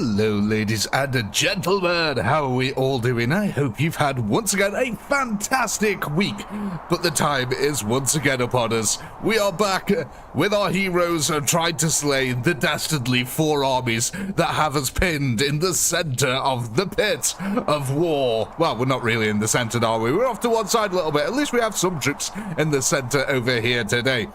Hello ladies and gentlemen, how are we all doing? I hope you've had once again a fantastic week, but the time is once again upon us. We are back with our heroes trying to slay the dastardly 4 armies that have us pinned in the center of the pit of war. Well, we're not really in the center, are we? We're off to one side a little bit. At least we have some troops in the center over here today.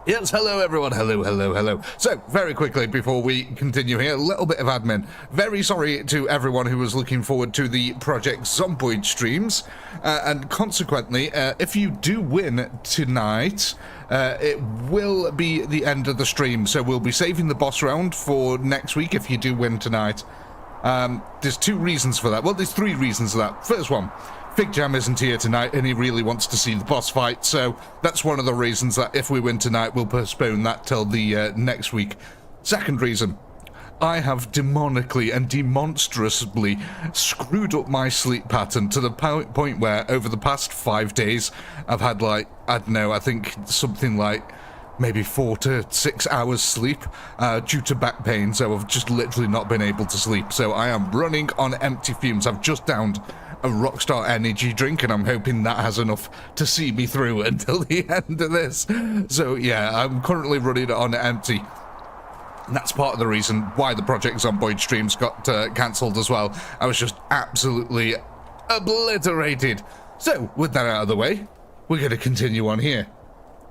Yes, hello everyone, hello. So, very quickly before we continue here, a little bit of admin. Very sorry to everyone who was looking forward to the Project Zomboid streams, and consequently, if you do win tonight, it will be the end of the stream, so we'll be saving the boss round for next week if you do win tonight. There's 2 reasons for that. Well, there's 3 reasons for that. First one, Big Jam isn't here tonight and he really wants to see the boss fight, so that's one of the reasons that if we win tonight we'll postpone that till the next week. Second reason, I have demonically and demonstrously screwed up my sleep pattern to the point where over the past 5 days I've had like, I don't know, I think something like maybe 4 to 6 hours sleep due to back pain, so I've just literally not been able to sleep, so I am running on empty fumes. I've just downed a Rockstar energy drink and I'm hoping that has enough to see me through until the end of this. So yeah, I'm currently running on empty. And that's part of the reason why the Project Zomboid streams got cancelled as well. I was just absolutely obliterated. So with that out of the way, we're going to continue on here.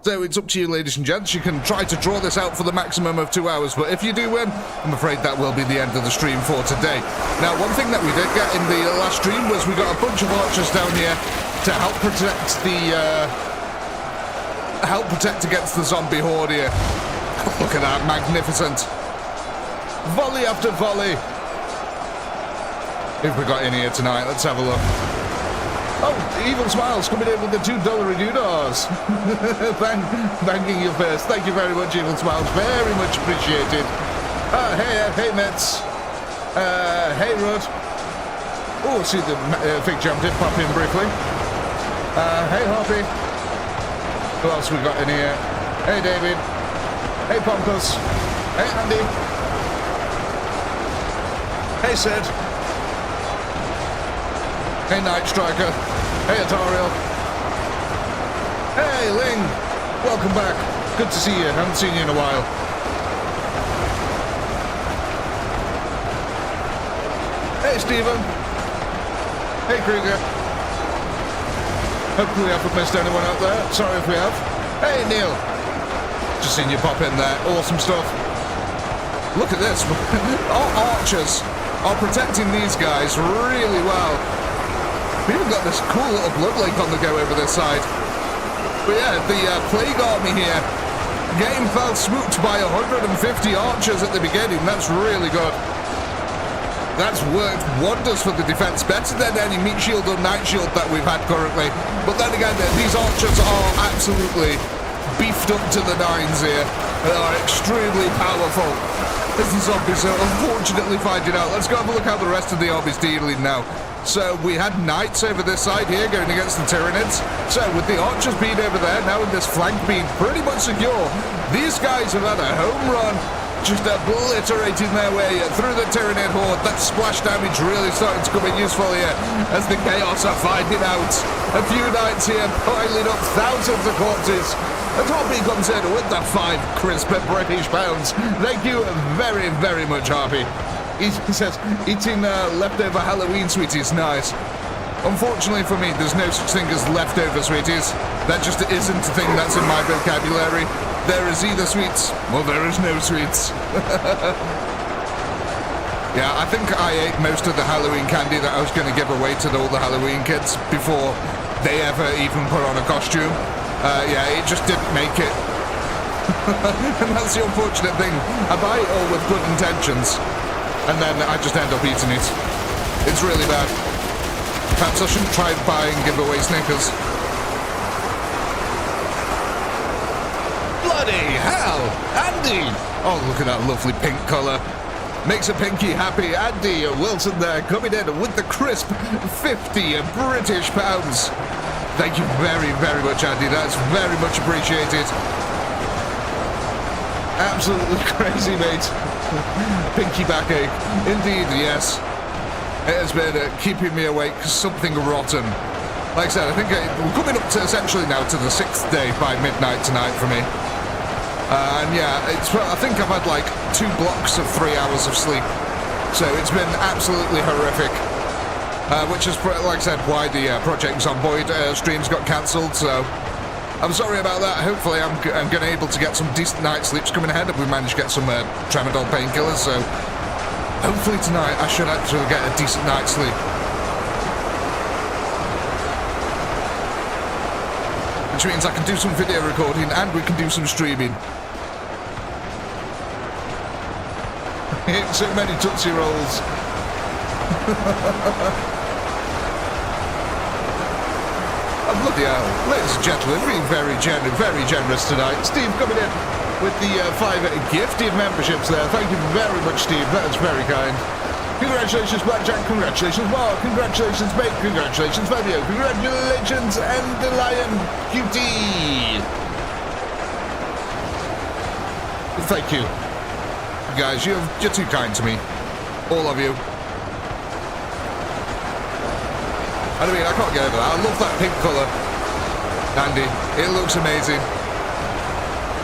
So it's up to you, ladies and gents. You can try to draw this out for the maximum of 2 hours, but if you do win, I'm afraid that will be the end of the stream for today. Now, one thing that we did get in the last stream was we got a bunch of archers down here to help protect against the zombie horde here. Look at that, magnificent. Volley after volley. Who've we got in here tonight? Let's have a look. Oh, Evil Smiles coming in with the $2 doodahs. Thanking you first. Thank you very much, Evil Smiles. Very much appreciated. Hey, Mets. Hey, Rud. Oh, see the Fig Jam did pop in briefly. Hey, Harpy. Who else we got in here? Hey, David. Hey, Pompous. Hey, Andy. Hey, Sid. Hey, Night Striker. Hey, Atariel. Hey, Ling. Welcome back. Good to see you. Haven't seen you in a while. Hey, Stephen. Hey, Krieger. Hopefully I haven't missed anyone out there. Sorry if we have. Hey, Neil. Just seen you pop in there. Awesome stuff. Look at this. Our archers are protecting these guys really well. We even got this cool little blood lake on the go over this side. But yeah, the Plague Army here, getting fell swooped by 150 archers at the beginning. That's really good. That's worked wonders for the defense, better than any meat shield or night shield that we've had currently. But then again, these archers are absolutely beefed up to the nines here. They are extremely powerful. As the zombies are unfortunately finding out. Let's go have a look how the rest of the army's dealing now. So we had knights over this side here going against the Tyranids. So with the archers being over there, now with this flank being pretty much secure, these guys have had a home run, just obliterating their way through the Tyranid horde. That splash damage really starting to come in useful here as the Chaos are finding out. A few knights here piling up thousands of corpses. And Harpy comes in with the 5 crisp British pounds. Thank you very, very much, Harpy. He says, eating leftover Halloween sweeties, nice. Unfortunately for me, there's no such thing as leftover sweeties. That just isn't a thing that's in my vocabulary. There is either sweets, or there is no sweets. Yeah, I think I ate most of the Halloween candy that I was going to give away to all the Halloween kids before they ever even put on a costume. Yeah, it just didn't make it. And that's the unfortunate thing. I buy it all with good intentions, and then I just end up eating it. It's really bad. Perhaps I shouldn't try and buy and give away Snickers. Bloody hell! Andy! Oh, look at that lovely pink colour. Makes a pinky happy. Andy Wilson there coming in with the crisp 50 British pounds. Thank you very, very much, Andy. That's very much appreciated. Absolutely crazy, mate. Pinky backache. Indeed, yes. It has been keeping me awake. Something rotten. Like I said, I think we're coming up to essentially now to the 6th day by midnight tonight for me. And yeah, I think I've had like 2 blocks of 3 hours of sleep. So it's been absolutely horrific. Which is, like I said, why the Project Zomboid streams got cancelled. So I'm sorry about that. Hopefully I'm going to be able to get some decent night sleeps coming ahead if we manage to get some tramadol painkillers. So hopefully tonight I should actually get a decent night's sleep. Which means I can do some video recording and we can do some streaming. So many Tootsie Rolls. Oh, bloody hell. Ladies and gentlemen, being very generous tonight. Steve coming in with the 5 gifted memberships there. Thank you very much, Steve. That is very kind. Congratulations, Blackjack. Congratulations, Mark. Congratulations, mate. Congratulations, Fabio. Congratulations, Dandelion QT. Thank you. Guys, you're too kind to me. All of you. I mean, I can't get over that. I love that pink colour. Andy, it looks amazing.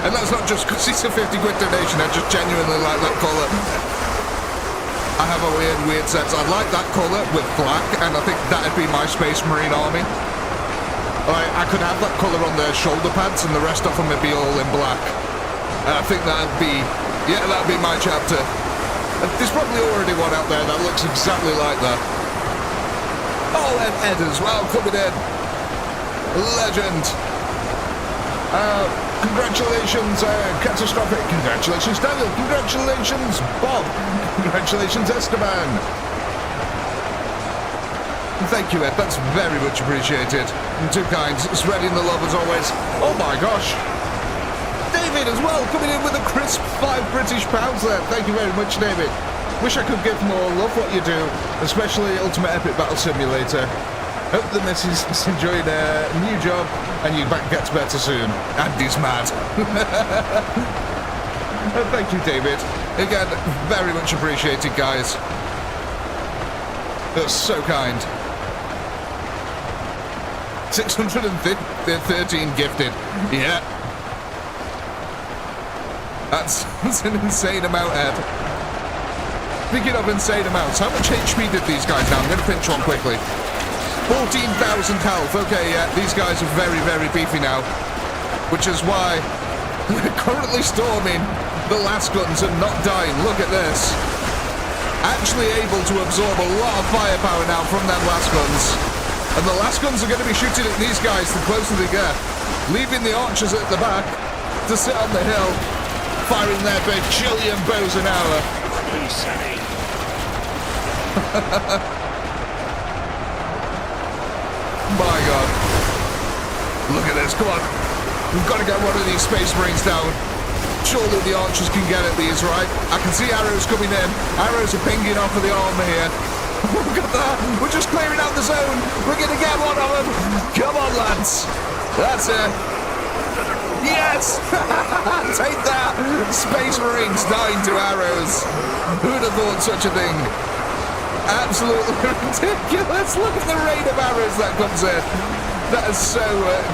And that's not just because it's a 50 quid donation. I just genuinely like that colour. I have a weird sense. I like that colour with black, and I think that'd be my Space Marine army. Like, I could have that colour on their shoulder pads, and the rest of them would be all in black. And I think that'd be, yeah, that'd be my chapter. There's probably already one out there that looks exactly like that. Oh, Ed as well, coming in. Legend. Congratulations, Catastrophic. Congratulations, Daniel. Congratulations, Bob. Congratulations, Esteban. Thank you, Ed. That's very much appreciated. You're too kind. Spreading the love as always. Oh my gosh. David as well, coming in with a crisp £5 British there. Thank you very much, David. Wish I could give more. Love what you do, especially Ultimate Epic Battle Simulator. Hope the missus is enjoying a new job and your back gets better soon. Andy's mad. Thank you, David. Again, very much appreciated, guys. That's so kind. 613 gifted. Yeah. That's an insane amount, Ed. Speaking of insane amounts, how much HP did these guys have? I'm going to pinch one quickly. 14,000 health. Okay, yeah, these guys are very beefy now. Which is why they're currently storming the last guns and not dying. Look at this. Actually able to absorb a lot of firepower now from them last guns. And the last guns are going to be shooting at these guys the closer they get. Leaving the archers at the back to sit on the hill, firing their bajillion bows an hour. My God. Look at this, come on. We've got to get one of these Space Marines down. Surely the archers can get at these, right? I can see arrows coming in. Arrows are pinging off of the armor here. Look at that. We're just clearing out the zone. We're going to get one of them. Come on, lads. That's it. Yes! Take that! Space Marines dying to arrows. Who'd have thought such a thing? Absolutely ridiculous. Look at the rain of arrows that comes in. That is so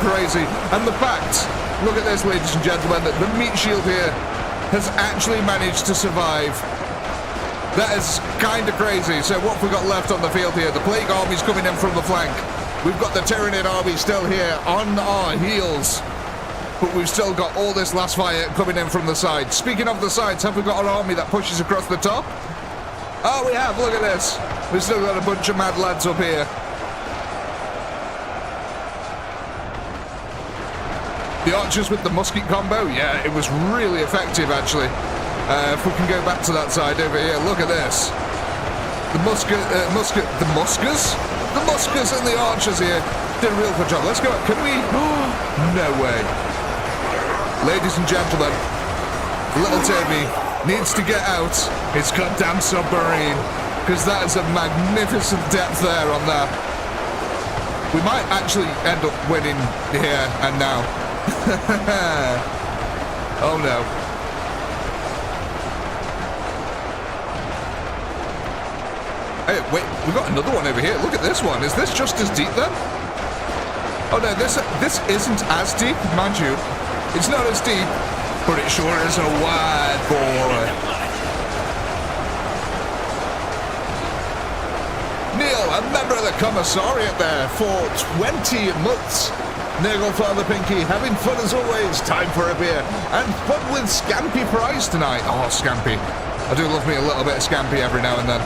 crazy. And the fact, look at this, ladies and gentlemen, that the meat shield here has actually managed to survive. That is kind of crazy. So what have we got left on the field here? The Plague Army's coming in from the flank. We've got the Tyranid Army still here on our heels. But we've still got all this last fire coming in from the side. Speaking of the sides, have we got an army that pushes across the top? Oh, we have. Look at this. We've still got a bunch of mad lads up here. The archers with the musket combo, yeah, it was really effective, actually. If we can go back to that side over here, look at this. The muskers and the archers here did a real good job. Let's go. Can we? No way. Ladies and gentlemen, little Timmy needs to get out his goddamn submarine, because that is a magnificent depth there on that. We might actually end up winning here and now. Oh no. Hey, wait, we got another one over here. Look at this one. Is this just as deep then? Oh no, this isn't as deep, mind you. It's not as deep, but it sure is a wide boy. Neil, a member of the Commissariat there for 20 months. Niggle Father Pinky, having fun as always. Time for a beer. And fun with Scampy Price tonight. Oh, Scampy. I do love me a little bit of Scampy every now and then.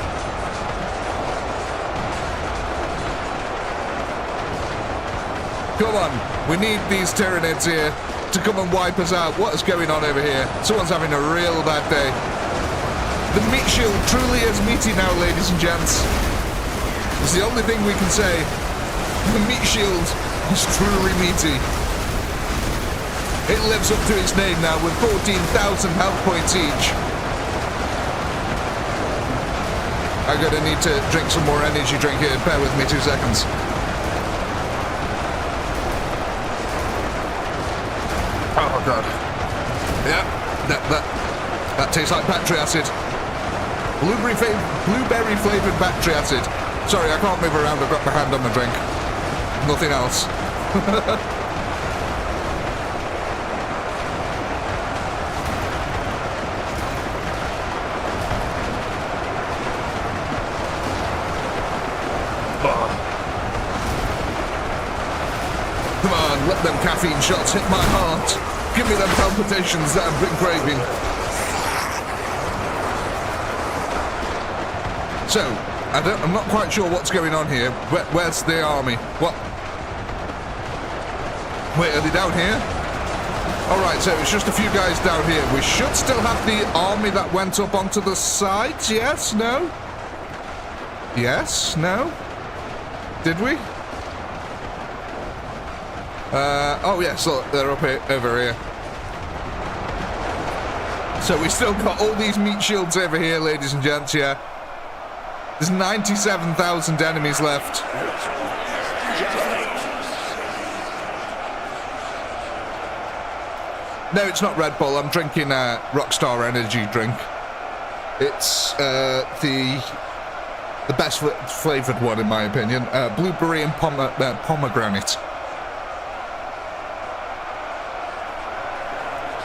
Come on, we need these Tyranids here to come and wipe us out. What is going on over here? Someone's having a real bad day. The meat shield truly is meaty now, ladies and gents. It's the only thing we can say. The meat shield is truly meaty. It lives up to its name now with 14,000 health points each. I'm gonna need to drink some more energy drink here. Bear with me 2 seconds. Oh god. Yeah, that tastes like battery acid. Blueberry flavored battery acid. Sorry, I can't move around. I've got my hand on my drink. Nothing else. Come on, let them caffeine shots hit my heart. Give me them palpitations that I've been craving. So, I'm not quite sure what's going on here. Where's the army? What? Wait, are they down here? Alright, so it's just a few guys down here. We should still have the army that went up onto the sides. Yes? No? Yes? No? Did we? Oh yes, look, they're up here, over here. So we still got all these meat shields over here, ladies and gents, yeah. There's 97,000 enemies left. No, it's not Red Bull. I'm drinking Rockstar energy drink. It's the best flavoured one in my opinion. Blueberry and pomegranate.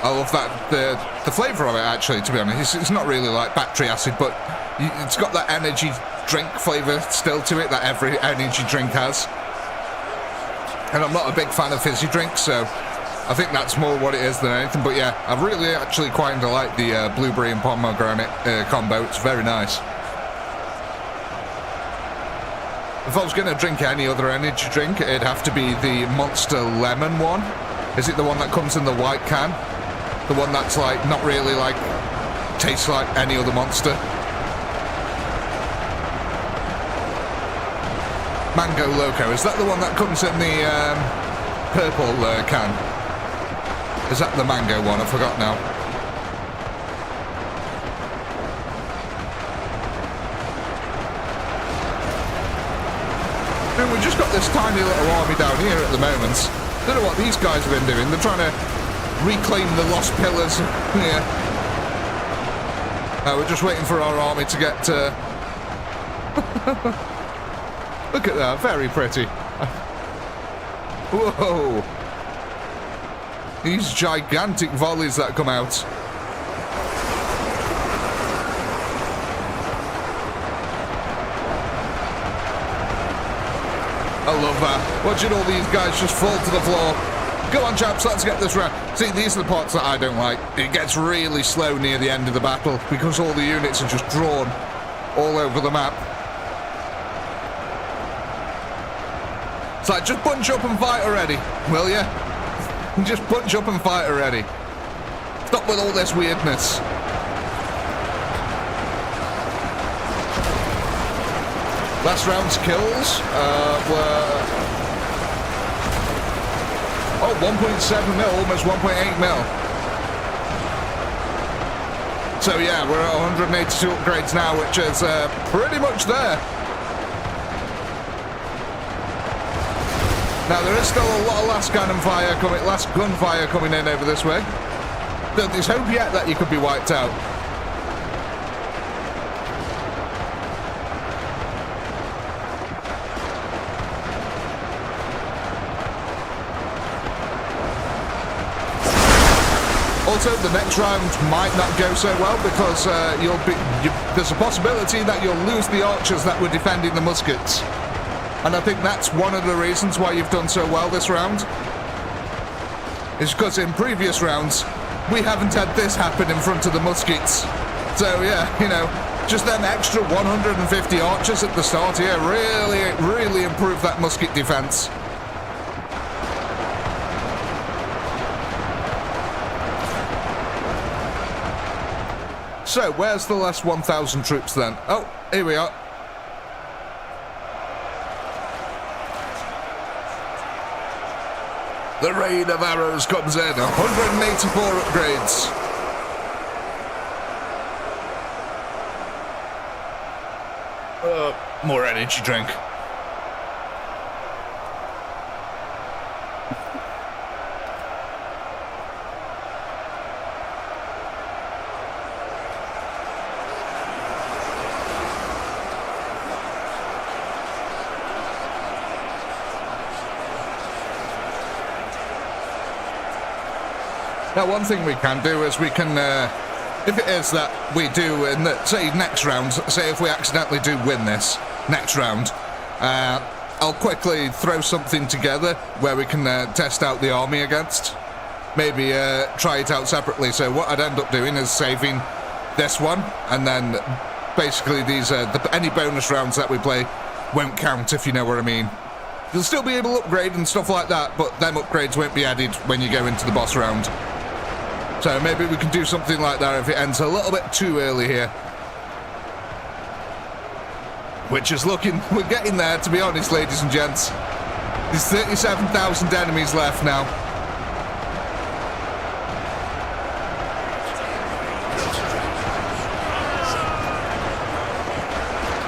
I love that, the flavour of it actually, to be honest. It's not really like battery acid, but it's got that energy drink flavour still to it that every energy drink has. And I'm not a big fan of fizzy drinks, so I think that's more what it is than anything. But yeah, I really actually quite like the blueberry and pomegranate combo. It's very nice. If I was going to drink any other energy drink, it'd have to be the Monster Lemon one. Is it the one that comes in the white can? The one that's like, not really like, tastes like any other Monster. Mango Loco, is that the one that comes in the purple can? Is that the mango one? I forgot now. And we just got this tiny little army down here at the moment. Don't know what these guys have been doing. They're trying to reclaim the lost pillars. Yeah. We're just waiting for our army to get... Look at that, very pretty. Whoa. These gigantic volleys that come out. I love that. Watching all these guys just fall to the floor. Go on, chaps, let's get this round. See, these are the parts that I don't like. It gets really slow near the end of the battle because all the units are just drawn all over the map. It's like, just bunch up and fight already, will ya? Just bunch up and fight already. Stop with all this weirdness. Last round's kills were... Oh, 1.7 mil, almost 1.8 mil. So yeah, we're at 182 upgrades now, which is pretty much there. Now there is still a lot of last gunfire coming in over this way. There's hope yet that you could be wiped out. also, the next round might not go so well because there's a possibility that you'll lose the archers that were defending the muskets. And I think that's one of the reasons why you've done so well this round. Is because in previous rounds, we haven't had this happen in front of the muskets. So yeah, you know, just them extra 150 archers at the start here really improved that musket defense. So, where's the last 1,000 troops then? Oh, here we are. The rain of arrows comes in. 184 upgrades. More energy drink. Now, one thing we can do is we can, if it is that we do in the, say, next round, say if we accidentally do win this next round, I'll quickly throw something together where we can test out the army against. Maybe try it out separately. So what I'd end up doing is saving this one, and then basically these any bonus rounds that we play won't count, if you know what I mean. You'll still be able to upgrade and stuff like that, but them upgrades won't be added when you go into the boss round. So maybe we can do something like that if it ends a little bit too early here. Which is looking... We're getting there, to be honest, ladies and gents. There's 37,000 enemies left now.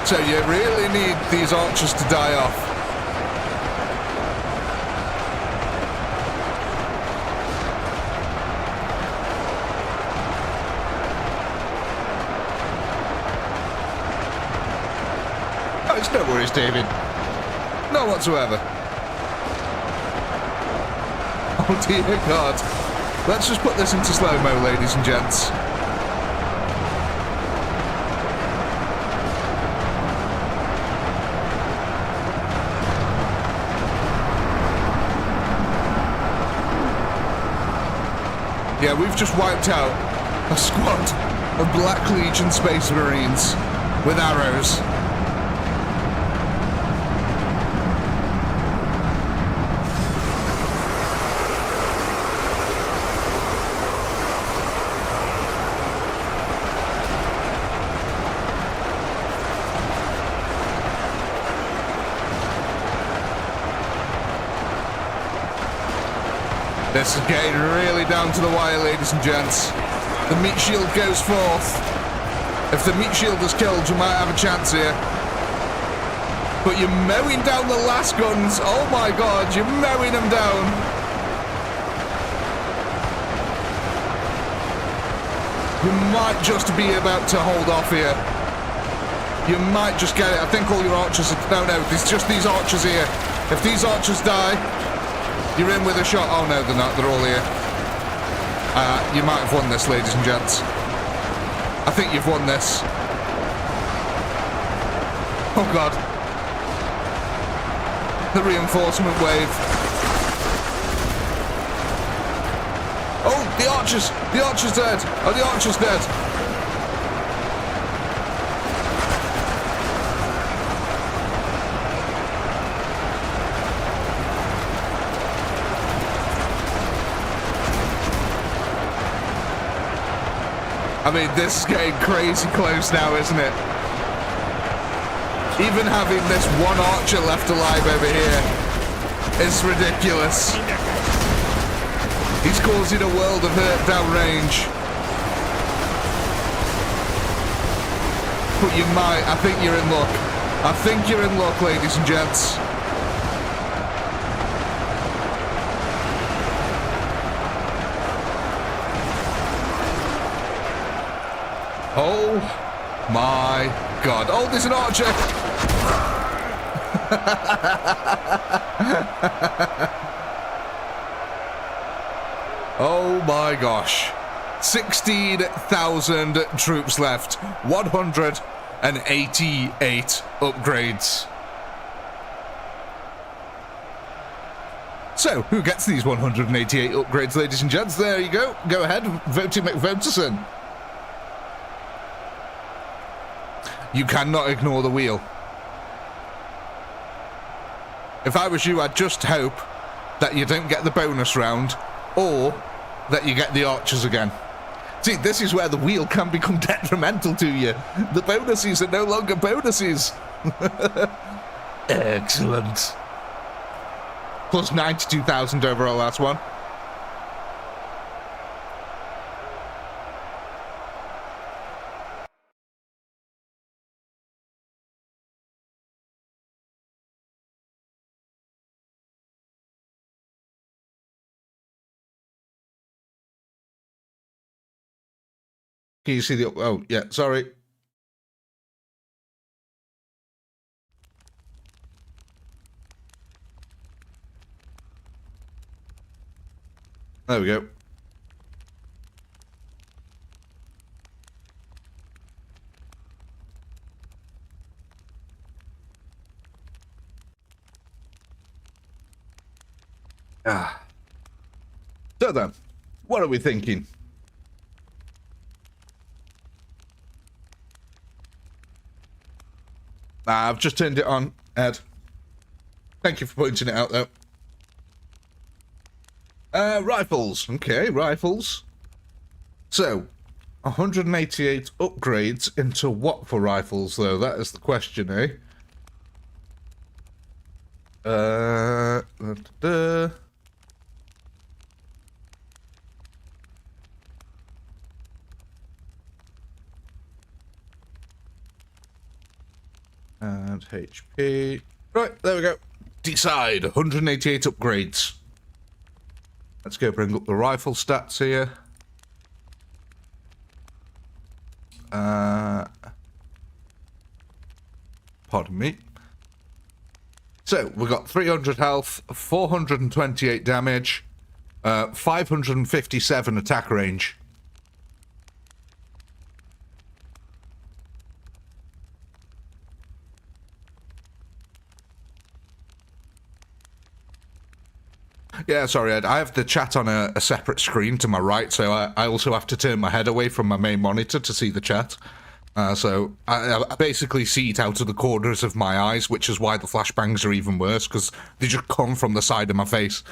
So you really need these archers to die off. No worries, David. None whatsoever. Oh dear God. Let's just put this into slow-mo, ladies and gents. Yeah, we've just wiped out a squad of Black Legion Space Marines with arrows. This is getting really down to the wire, ladies and gents. The meat shield goes forth. If the meat shield is killed, you might have a chance here. But you're mowing down the last guns. Oh my God, you're mowing them down. You might just be about to hold off here. You might just get it. I think all your archers are... No, there's just these archers here. If these archers die... You're in with a shot. Oh no, they're not. They're all here. You might have won this, ladies and gents. I think you've won this. Oh God. The reinforcement wave. Oh, the archers! The archer's dead! Oh, the archer's dead! I mean, this is getting crazy close now, isn't it? Even having this one archer left alive over here is ridiculous. He's causing a world of hurt downrange. But you might. I think you're in luck. I think you're in luck, ladies and gents. Oh my God. Oh, there's an archer. Oh my gosh. 16,000 troops left. 188 upgrades. So, who gets these 188 upgrades, ladies and gents? There you go. Go ahead, Voty McVoterson. You cannot ignore the wheel. If I was you, I'd just hope that you don't get the bonus round, or that you get the archers again. See, this is where the wheel can become detrimental to you. The bonuses are no longer bonuses. Excellent. Plus 92,000 over our last one. Can you see the... Oh, yeah, sorry. There we go. So then, what are we thinking? I've just turned it on, Ed. Thank you for pointing it out, though. Rifles. Okay, rifles. So, 188 upgrades into what for rifles, though? That is the question, eh? And HP. Right, there we go. Decide. 188 upgrades. Let's go bring up the rifle stats here. Pardon me. So, we've got 300 health, 428 damage, 557 attack range. Yeah, sorry, Ed. I have the chat on a separate screen to my right, so I also have to turn my head away from my main monitor to see the chat. So I basically see it out of the corners of my eyes, which is why the flashbangs are even worse, because they just come from the side of my face.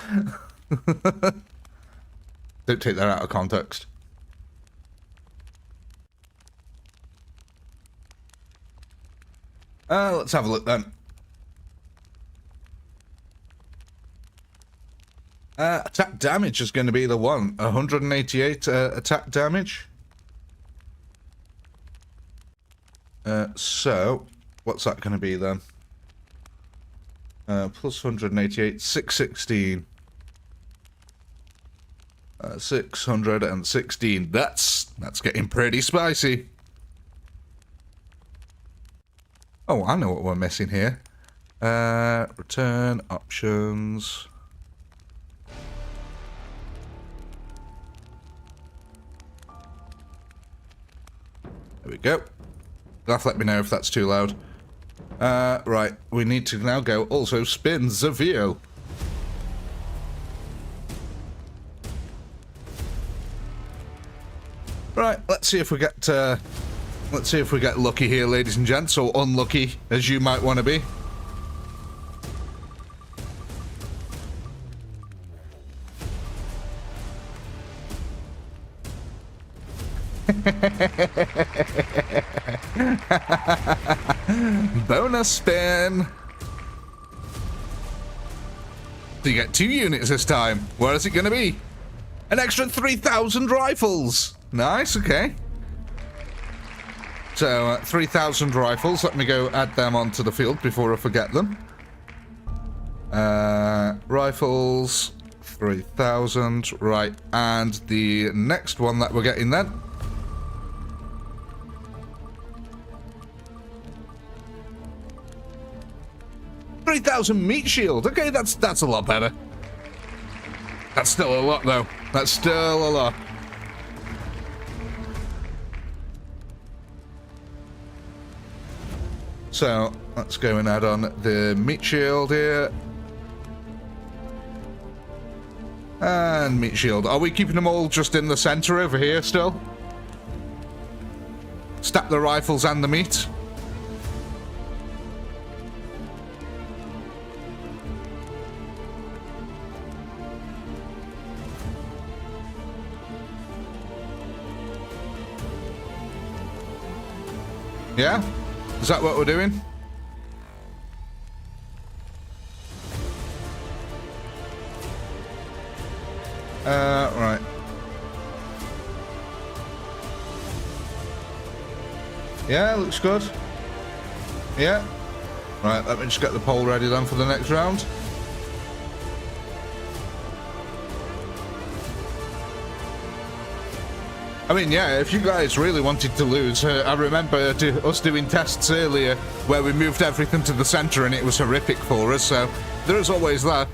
Don't take that out of context. Let's have a look then. Attack damage is going to be the one. 188 attack damage. So, what's that going to be then? Plus 188, 616. 616. That's getting pretty spicy. Oh, I know what we're missing here. Return options. There we go. You'll have to let me know if that's too loud. Right, we need to now go also spin the wheel. Right, let's see if we get lucky here, ladies and gents, or unlucky, as you might want to be. Bonus spin. So you get 2 units this time. What is it going to be? An extra 3,000 rifles. Nice, okay. So 3,000 rifles. Let me go add them onto the field before I forget them. Rifles, 3,000. Right, and the next one that we're getting then. 3,000 meat shield. Okay, that's a lot better. That's still a lot, though. That's still a lot. So let's go and add on the meat shield here. And meat shield. Are we keeping them all just in the center over here still? Stack the rifles and the meat. Yeah? Is that what we're doing? Right. Yeah, looks good. Yeah. Right, let me just get the pole ready then for the next round. I mean, yeah, if you guys really wanted to lose, I remember us doing tests earlier where we moved everything to the center and it was horrific for us, so there is always that.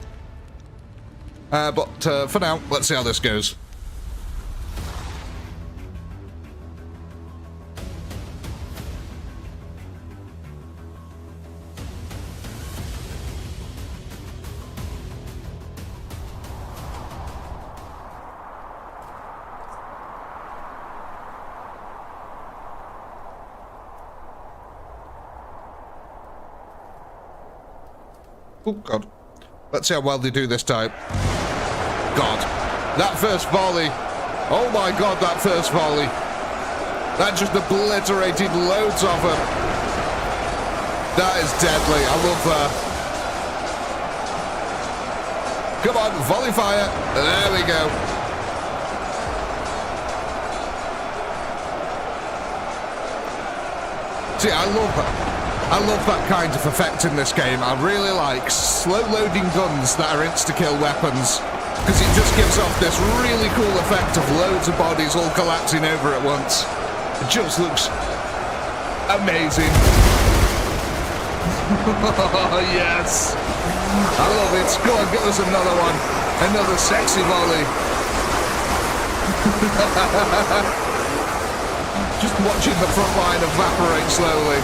But for now, let's see how this goes. Oh, God. Let's see how well they do this time. God. That first volley. Oh, my God, that first volley. That just obliterated loads of them. That is deadly. I love that. Come on, volley fire. There we go. See, I love that kind of effect in this game. I really like slow-loading guns that are insta-kill weapons, because it just gives off this really cool effect of loads of bodies all collapsing over at once. It just looks amazing. Oh, yes. I love it. Go on, give us another one. Another sexy volley. Just watching the front line evaporate slowly.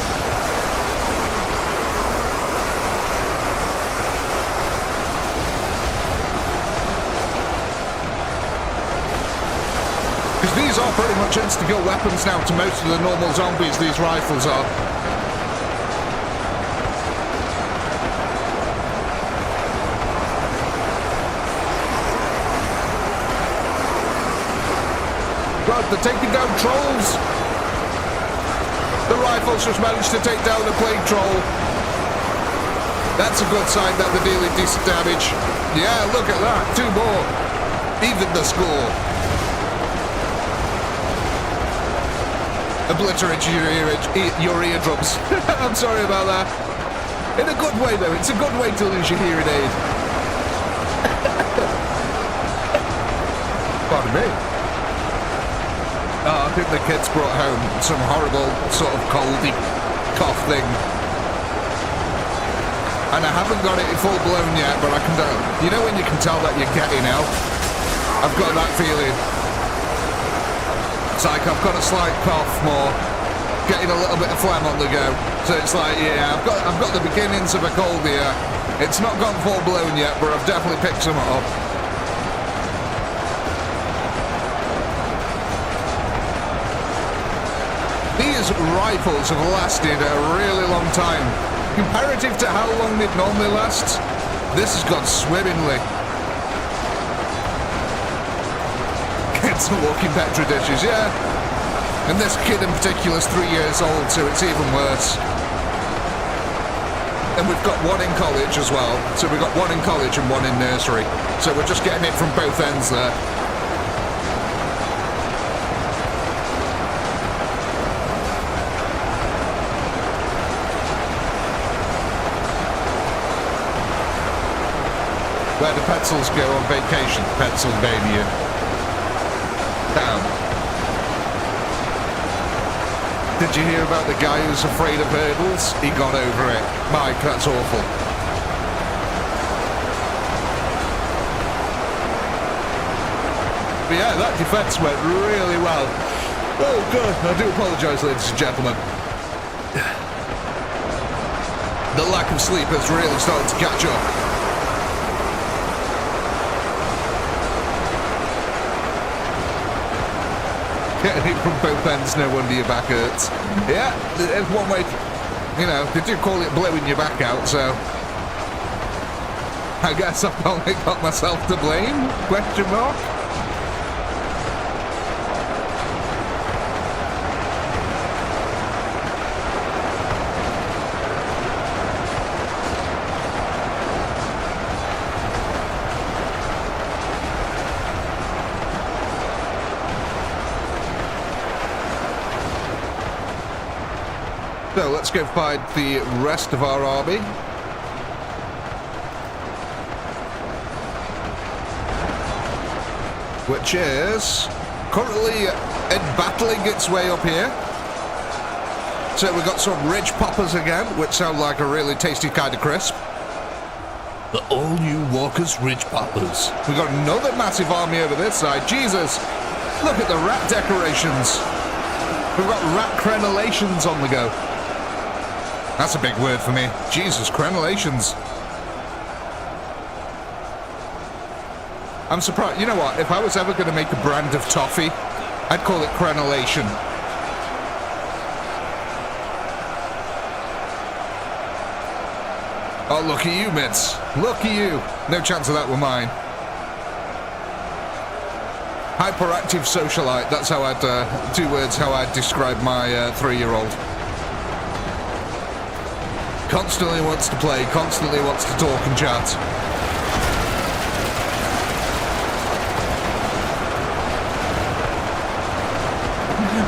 Because these are pretty much insta-kill weapons now to most of the normal zombies, these rifles are. God, they're taking down trolls! The rifles just managed to take down a plague troll. That's a good sign that they're dealing decent damage. Yeah, look at that, 2 more. Even the score. Obliterate your eardrums. I'm sorry about that. In a good way, though. It's a good way to lose your hearing aid. Pardon me. Oh, I think the kids brought home some horrible sort of coldy cough thing. And I haven't got it full blown yet, but I can tell. You know when you can tell that you're getting out? I've got that feeling. It's like I've got a slight cough more, getting a little bit of phlegm on the go. So it's like, yeah, I've got the beginnings of a cold here. It's not gone full blown yet, but I've definitely picked some up. These rifles have lasted a really long time. Comparative to how long they'd normally last, this has gone swimmingly. Kids are walking Petri dishes, yeah. And this kid in particular is 3 years old, so it's even worse. And we've got one in college as well. So we've got one in college and one in nursery. So we're just getting it from both ends there. Where do pencils go on vacation? Pennsylvania. Damn. Did you hear about the guy who's afraid of hurdles? He got over it. Mike, that's awful. But yeah, that defense went really well. Oh, God. I do apologize, ladies and gentlemen. The lack of sleep has really started to catch up. Getting it from both ends, no wonder your back hurts. Yeah, there's one way, you know, they do call it blowing your back out, so I guess I've only got myself to blame, question mark. So let's go find the rest of our army. Which is currently battling its way up here. So we've got some ridge poppers again, which sound like a really tasty kind of crisp. The all-new Walker's Ridge Poppers. We've got another massive army over this side. Jesus! Look at the rat decorations. We've got rat crenellations on the go. That's a big word for me. Jesus, crenellations. I'm surprised. You know what? If I was ever going to make a brand of toffee, I'd call it crenellation. Oh, look at you, Mitz. Look at you. No chance of that with mine. Hyperactive socialite. That's how I'd, 2 words, how I'd describe my 3-year-old. Constantly wants to play, constantly wants to talk and chat.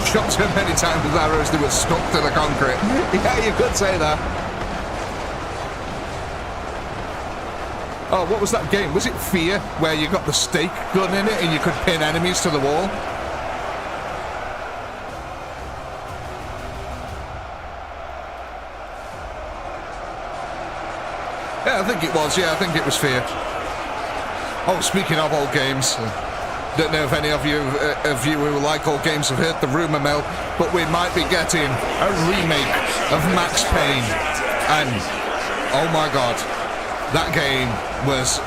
Shot so many times with arrows they were stuck to the concrete. Yeah, you could say that. Oh, what was that game? Was it Fear, where you got the stake gun in it and you could pin enemies to the wall? Yeah, I think it was. Yeah, I think it was Fear. Oh, speaking of old games, don't know if any of you who like old games have heard the rumour mill, but we might be getting a remake of Max Payne. And, oh my god, that game was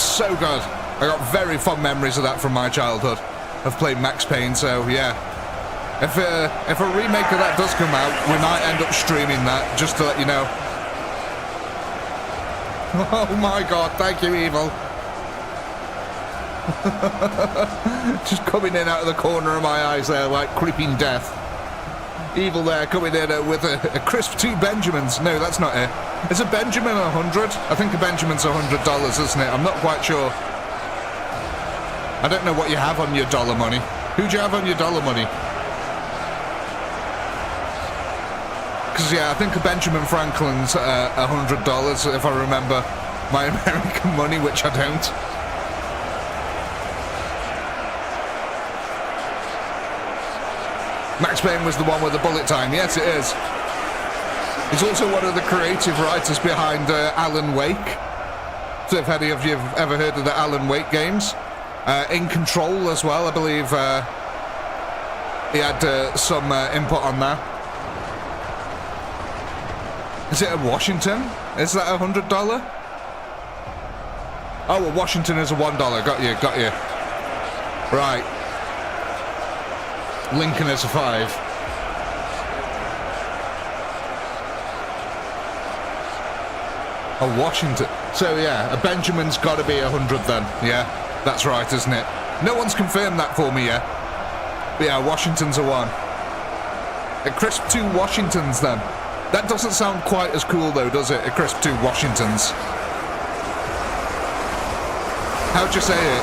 so good. I got very fond memories of that from my childhood, of playing Max Payne, so yeah. If a remake of that does come out, we might end up streaming that, just to let you know. Oh my god, thank you, Evil. Just coming in out of the corner of my eyes there, like creeping death. Evil there, coming in with a crisp 2 Benjamins. No, that's not it. Is a Benjamin 100? I think a Benjamin's $100, isn't it? I'm not quite sure. I don't know what you have on your dollar money. Who do you have on your dollar money? Because, yeah, I think a Benjamin Franklin's $100, if I remember my American money, which I don't. Max Payne was the one with the bullet time. Yes, it is. He's also one of the creative writers behind Alan Wake. So if any of you have ever heard of the Alan Wake games. In Control as well, I believe he had some input on that. Is it a Washington? Is that $100? Oh, a Washington is a $1. Got you, got you. Right. Lincoln is a 5. A Washington. So yeah, a Benjamin's got to be 100 then. Yeah, that's right, isn't it? No one's confirmed that for me yet. But yeah, Washington's a 1. A crisp 2 Washingtons then. That doesn't sound quite as cool though, does it? A crisp 2 Washingtons. How'd you say it?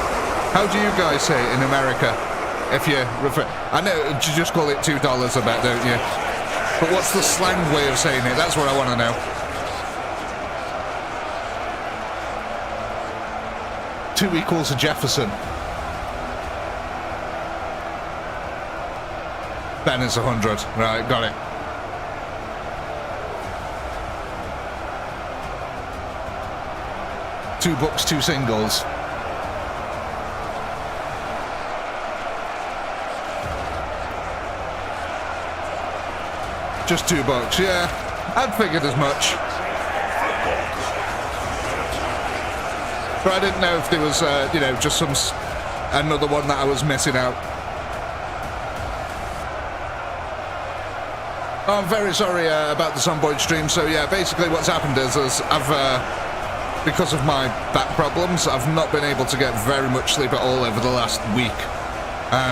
How do you guys say it in America? If you refer... I know, you just call it $2, I bet, don't you? But what's the slang way of saying it? That's what I want to know. 2 equals a Jefferson. Ben is 100. Right, got it. $2, 2 singles. Just $2, yeah. I'd figured as much. But I didn't know if there was, you know, just another one that I was missing out. Oh, I'm very sorry about the Zomboid stream. So yeah, basically what's happened is I've, because of my back problems, I've not been able to get very much sleep at all over the last week.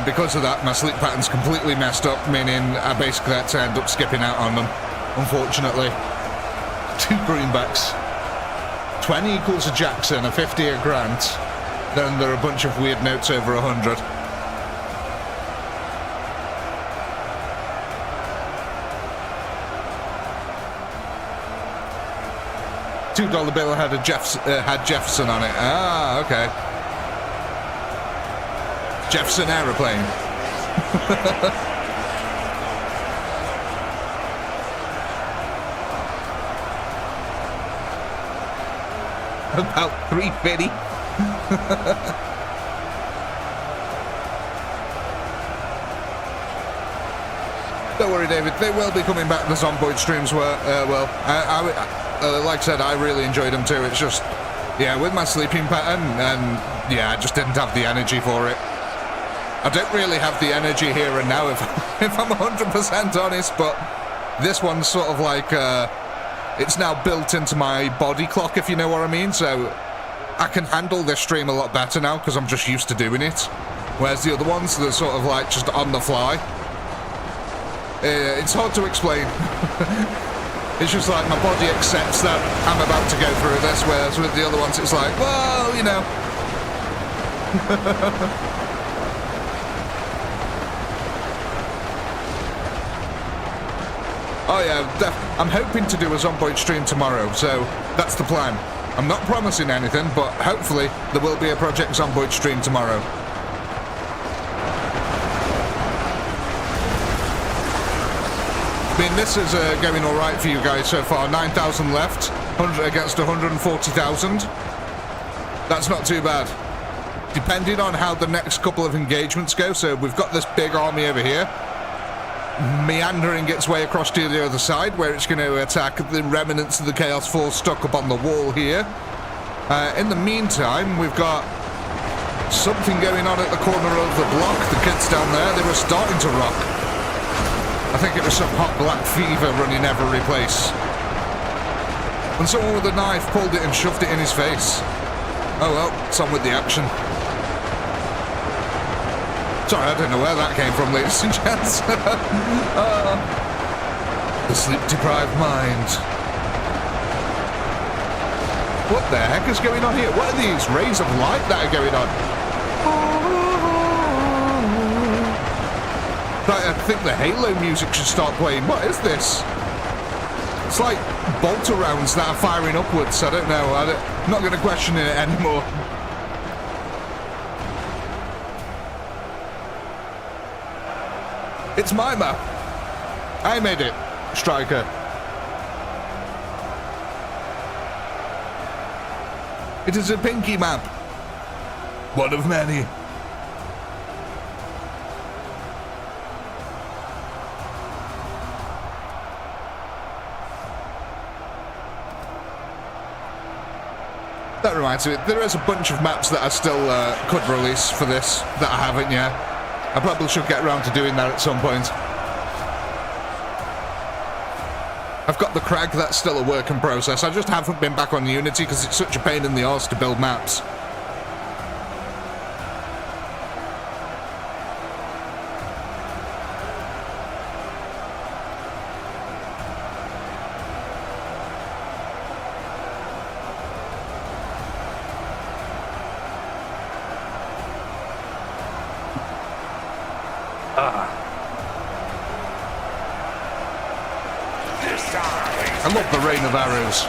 Because of that, my sleep pattern's completely messed up, meaning I basically had to end up skipping out on them, unfortunately. 2 greenbacks. 20 equals a Jackson, a 50 a Grant. Then there are a bunch of weird notes over 100. $2 bill had had Jefferson on it. Ah, okay. Jefferson aeroplane. About 350. Don't worry, David. They will be coming back. The Zomboid streams were like I said, I really enjoyed them too. It's just, yeah, with my sleeping pattern, and yeah, I just didn't have the energy for it. I don't really have the energy here and now, if I'm 100% honest. But this one's sort of like, it's now built into my body clock, if you know what I mean. So I can handle this stream a lot better now because I'm just used to doing it. Whereas the other ones, they're sort of like just on the fly. It's hard to explain. It's just like my body accepts that I'm about to go through this, whereas with the other ones it's like, well, you know. Oh yeah, I'm hoping to do a Zomboid stream tomorrow, so that's the plan. I'm not promising anything, but hopefully there will be a Project Zomboid stream tomorrow. I mean, this is going alright for you guys so far. 9,000 left, 100 against 140,000. That's not too bad. Depending on how the next couple of engagements go, so we've got this big army over here, meandering its way across to the other side, where it's going to attack the remnants of the Chaos Force stuck up on the wall here. In the meantime, we've got something going on at the corner of the block. The kids down there, they were starting to rock. I think it was some hot black fever running every place. And someone with a knife pulled it and shoved it in his face. Oh well, it's on with the action. Sorry, I don't know where that came from, ladies and gents. The sleep-deprived mind. What the heck is going on here? What are these rays of light that are going on? I think the Halo music should start playing. What is this? It's like bolter rounds that are firing upwards. I don't know. I'm not going to question it anymore. It's my map. I made it, Striker. It is a pinky map. One of many. That reminds me, there is a bunch of maps that I still could release for this that I haven't yet. I probably should get around to doing that at some point. I've got the Crag, that's still a work in process. I just haven't been back on Unity because it's such a pain in the arse to build maps. I love the rain of arrows.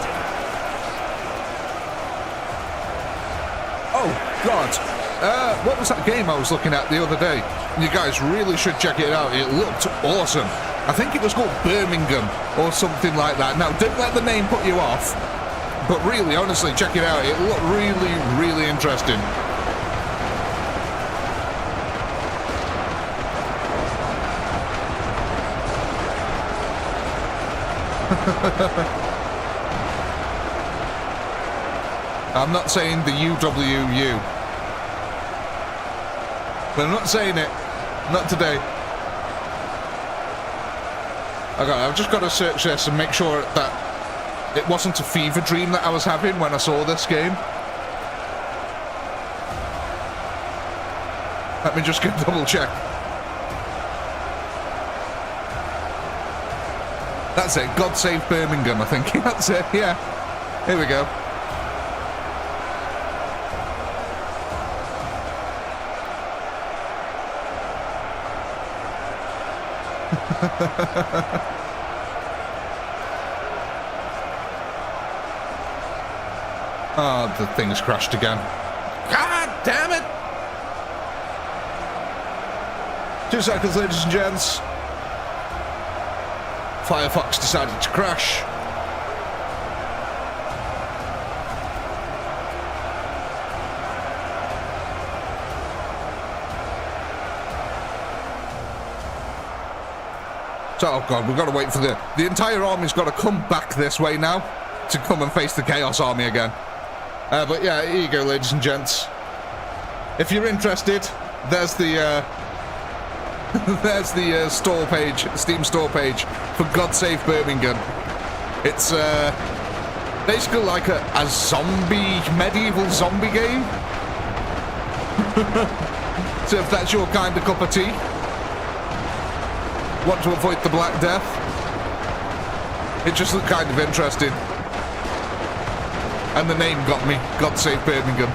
Oh, God. What was that game I was looking at the other day? You guys really should check it out. It looked awesome. I think it was called Birmingham or something like that. Now, don't let the name put you off. But really, honestly, check it out. It looked really, really interesting. I'm not saying the UWU. I'm not saying it. Not today. Okay, I've just got to search this and make sure that it wasn't a fever dream that I was having when I saw this game. Let me just go double check. That's it. God Save Birmingham, I think. That's it, yeah. Here we go. Oh, the thing's crashed again. God damn it! 2 seconds, ladies and gents. Firefox decided to crash. So, oh god, we've got to wait for the entire army's got to come back this way now to come and face the Chaos Army again. But yeah, here you go, ladies and gents. If you're interested, there's the there's the store page, Steam store page for God Save Birmingham. It's basically like a zombie, medieval zombie game. So if that's your kind of cup of tea, want to avoid the Black Death, it just looked kind of interesting. And the name got me, God Save Birmingham.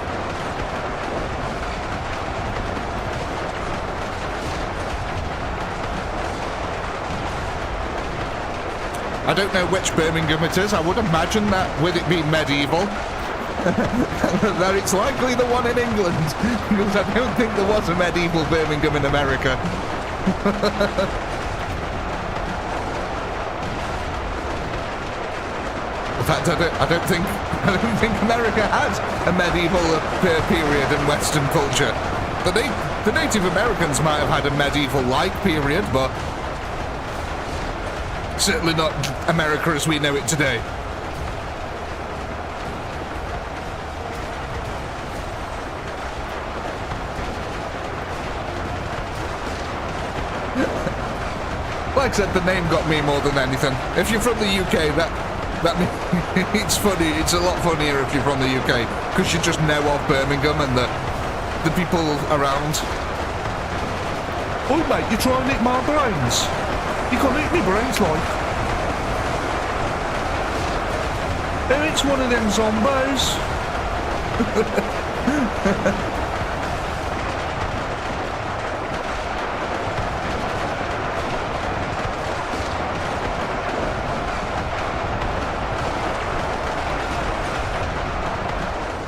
I don't know which Birmingham it is. I would imagine that with it being medieval, that it's likely the one in England, because I don't think there was a medieval Birmingham in America. In fact, I don't think America had a medieval period in Western culture. The Native Americans might have had a medieval-like period, but certainly not America as we know it today. Like I said, the name got me more than anything. If you're from the UK, that it's funny. It's a lot funnier if you're from the UK, because you just know of Birmingham and the people around. Oh mate, you trying to eat my brains? You can't eat me brains, like. Oh, it's one of them zombies.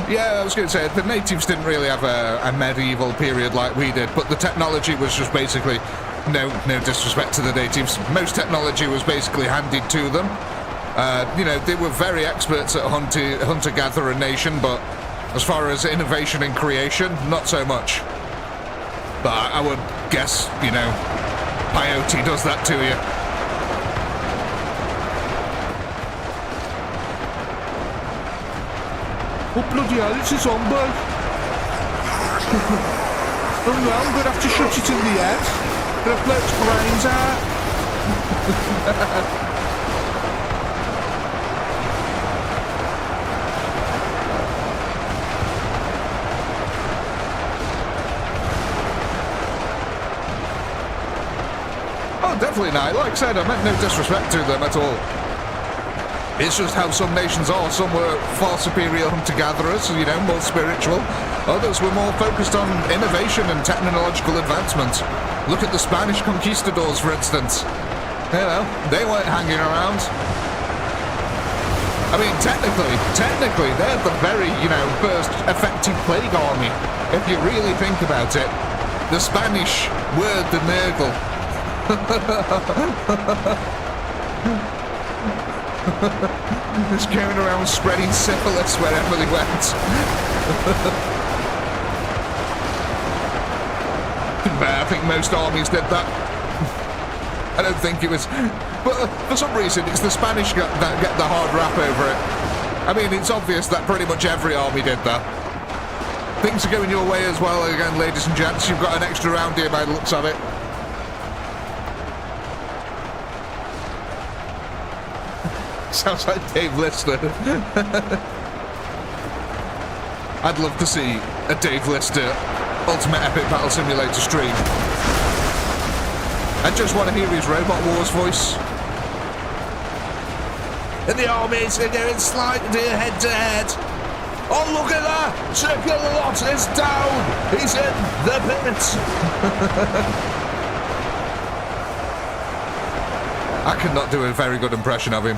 Yeah, I was going to say, the natives didn't really have a medieval period like we did, but the technology was just basically, no disrespect to the natives, most technology was basically handed to them. You know, they were very experts at hunter-gatherer nation, but as far as innovation and creation, not so much. But I would guess, you know, peyote does that to you. Oh bloody hell, it's a zombie. Oh no, I'm gonna have to shoot it in the head. Gonna blow its brains out. Oh, definitely not. Like I said, I meant no disrespect to them at all. It's just how some nations are. Some were far superior hunter-gatherers, you know, more spiritual. Others were more focused on innovation and technological advancement. Look at the Spanish conquistadors, for instance. You know, they weren't hanging around. I mean, technically, they're the very, you know, first effective plague army. If you really think about it, the Spanish were the Nurgle. Just going around spreading syphilis wherever they went. But I think most armies did that. I don't think it was But for some reason, it's the Spanish that get the hard rap over it. I mean, it's obvious that pretty much every army did that. Things are going your way as well, again, ladies and gents. You've got an extra round here by the looks of it. Sounds like Dave Lister. I'd love to see a Dave Lister Ultimate Epic Battle Simulator stream. I just want to hear his Robot Wars voice. And the armies are going slightly head to head. Oh, look at that! Circular Lot is down! He's in the pit! I cannot do a very good impression of him.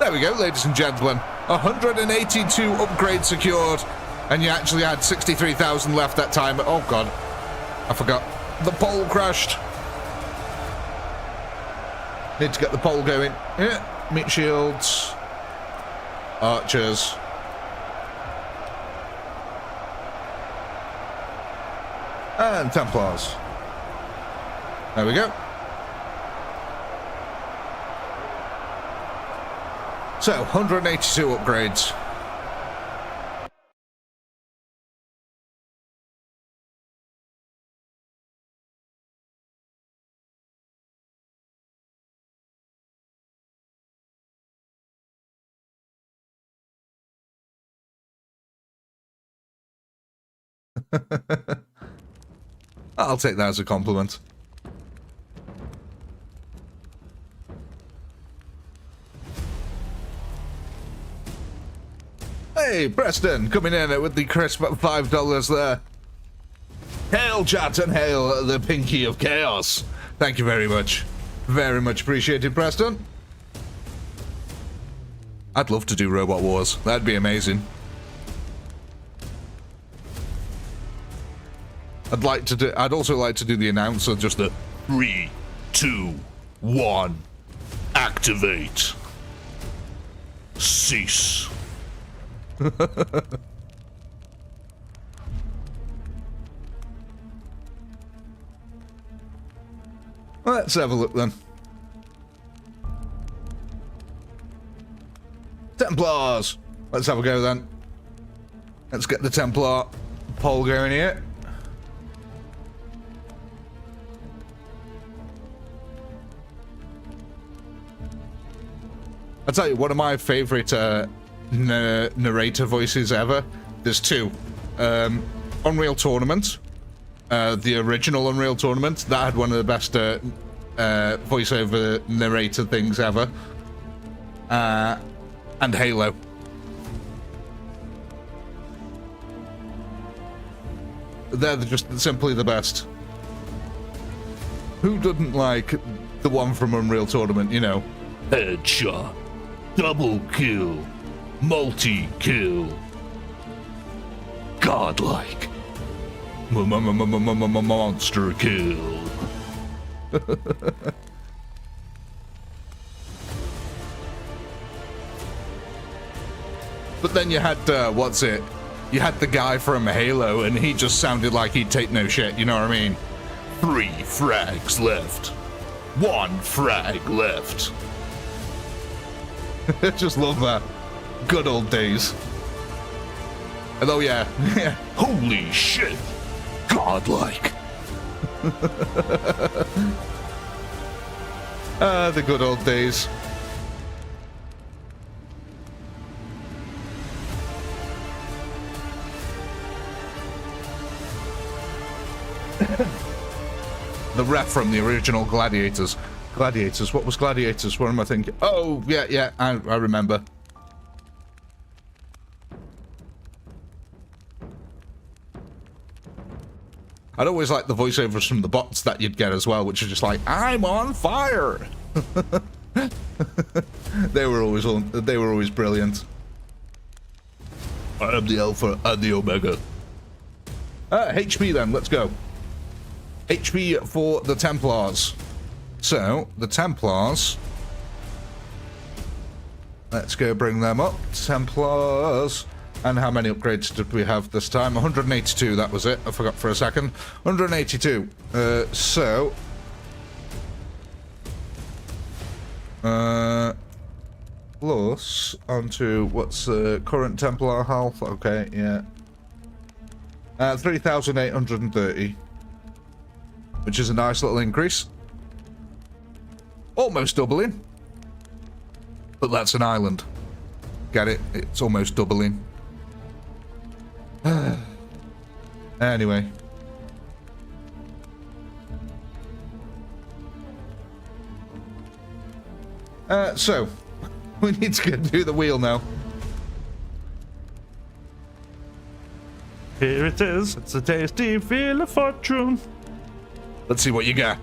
There we go, ladies and gentlemen. 182 upgrades secured. And you actually had 63,000 left that time. Oh, God. I forgot. The pole crashed. Need to get the pole going. Yeah. Meat shields. Archers. And Templars. There we go. So, 182 upgrades. I'll take that as a compliment. Hey, Preston, coming in with the crisp $5 there. Hail, chat, and hail the Pinky of Chaos. Thank you very much. Very much appreciated, Preston. I'd love to do Robot Wars. That'd be amazing. I'd also like to do the announcer, just the 3, 2, 1, activate, cease. Let's have a look then. Templars. Let's have a go then. Let's get the Templar poll going here. I'll tell you, one of my favorite narrator voices ever. There's two. Unreal Tournament. The original Unreal Tournament. That had one of the best voiceover narrator things ever. And Halo. They're just simply the best. Who doesn't like the one from Unreal Tournament, you know? Headshot. Double kill. Multi-kill. Godlike. Monster kill. But then you had, what's it? You had the guy from Halo, and he just sounded like he'd take no shit, you know what I mean? 3 frags left. 1 frag left. Just love that. Good old days. And oh yeah, holy shit. Godlike. The good old days. The ref from the original Gladiators. Gladiators, what was Gladiators? What am I thinking? Oh, yeah, I remember. I'd always like the voiceovers from the bots that you'd get as well, which are just like, I'm on fire! They were always brilliant. I am the Alpha and the Omega. HP then, let's go. HP for the Templars. So, the Templars. Let's go bring them up. Templars. And how many upgrades did we have this time? 182, that was it. I forgot for a second. 182. So... Plus, onto what's the current Templar health? Okay, yeah. 3,830. Which is a nice little increase. Almost doubling. But that's an island. Get it? It's almost doubling. Anyway. So, we need to do the wheel now. Here it is. It's a tasty Wheel of Fortune. Let's see what you got.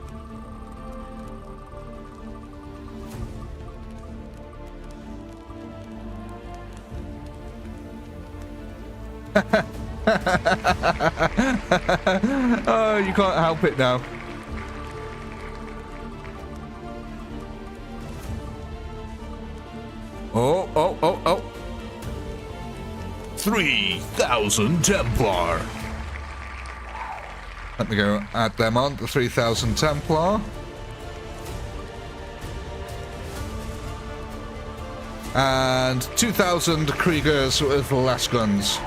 Oh, you can't help it now. Oh. 3,000 Templar. Let me go add them on, the 3,000 Templar. And 2,000 Kriegers with less guns.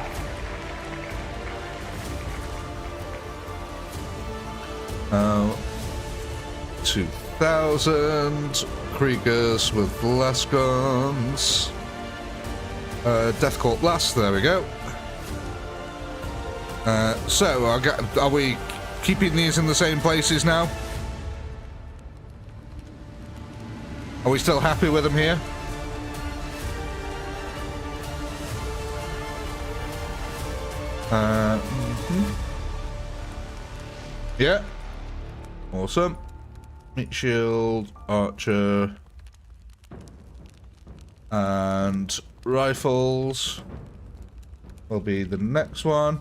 Oh, 2,000 Kriegers with less guns. Death Court Blast, there we go. So, are we keeping these in the same places now? Are we still happy with them here? Yeah. Awesome. Meat shield, archer, and rifles will be the next one.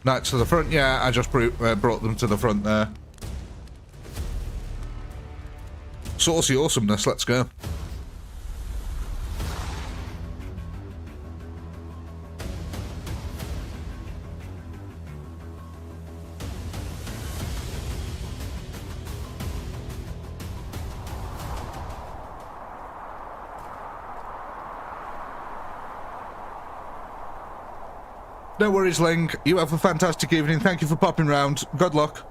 Knights to the front. Yeah, I just brought them to the front there. Saucy awesomeness. Let's go. No worries, Ling. You have a fantastic evening. Thank you for popping round. Good luck.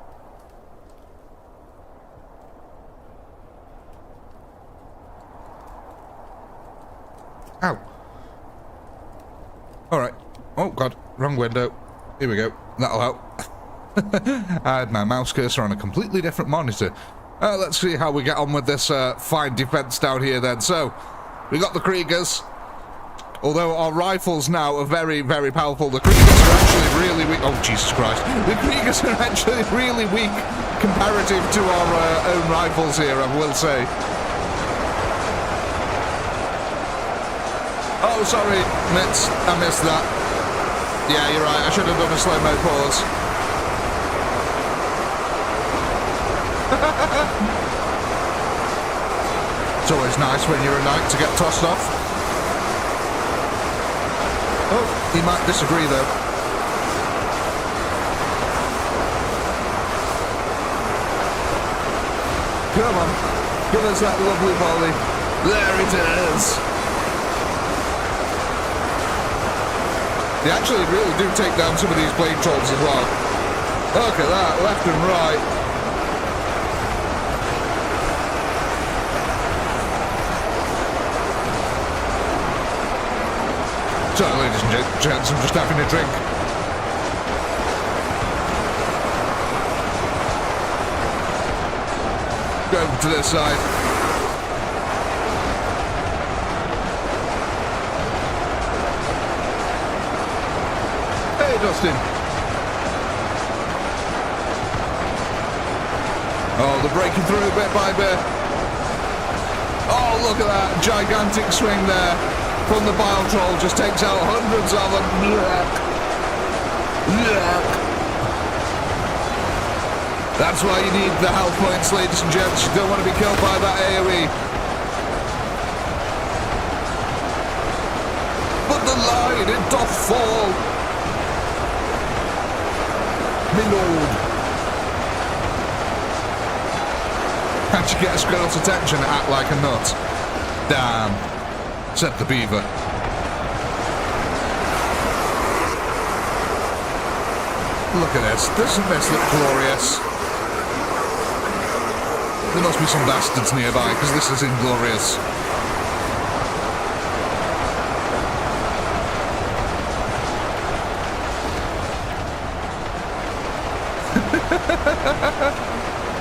Ow. Alright. Oh, God. Wrong window. Here we go. That'll help. I had my mouse cursor on a completely different monitor. Let's see how we get on with this fine defense down here then. So, we got the Kriegers. Although our rifles now are very, very powerful, the Kriegers are actually really weak. Oh, Jesus Christ. The Kriegers are actually really weak comparative to our own rifles here, I will say. Oh, sorry, Mitz. I missed that. Yeah, you're right. I should have done a slow-mo pause. It's always nice when you're a knight to get tossed off. Oh, he might disagree, though. Come on. Give us that lovely volley. There it is. They actually really do take down some of these blade trolls as well. Look at that, left and right. So, ladies and gents, I'm just having a drink. Go over to this side. Hey, Dustin. Oh, they're breaking through bit by bit. Oh, look at that gigantic swing there. From the bile troll, just takes out hundreds of them. That's why you need the health points, ladies and gents. You don't want to be killed by that AoE. But the line, it doth fall. My lord. actually get a squirrel's attention and act like a nut. Damn, said the beaver. Look at this. Doesn't this look glorious? There must be some bastards nearby, because this is inglorious.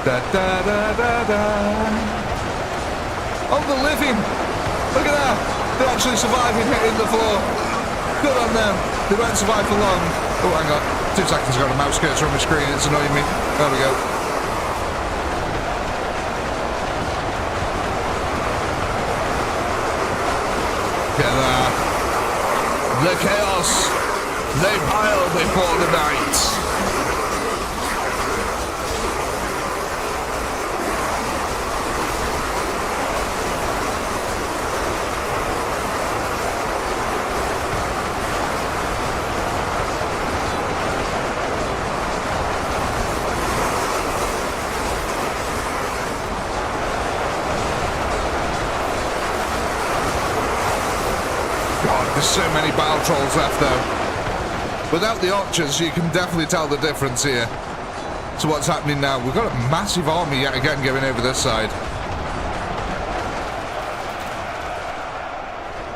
Da, da, da, da, da. Oh, the living! Look at that! They're actually surviving hitting the floor. Good on them. They won't survive for long. Oh, hang on. 2 seconds ago, the mouse cursor on my screen. It's annoying me. There we go. Look at that. The chaos. They pile before the night. There's so many battle trolls left though. Without the archers, you can definitely tell the difference here. So what's happening now? We've got a massive army yet again going over this side.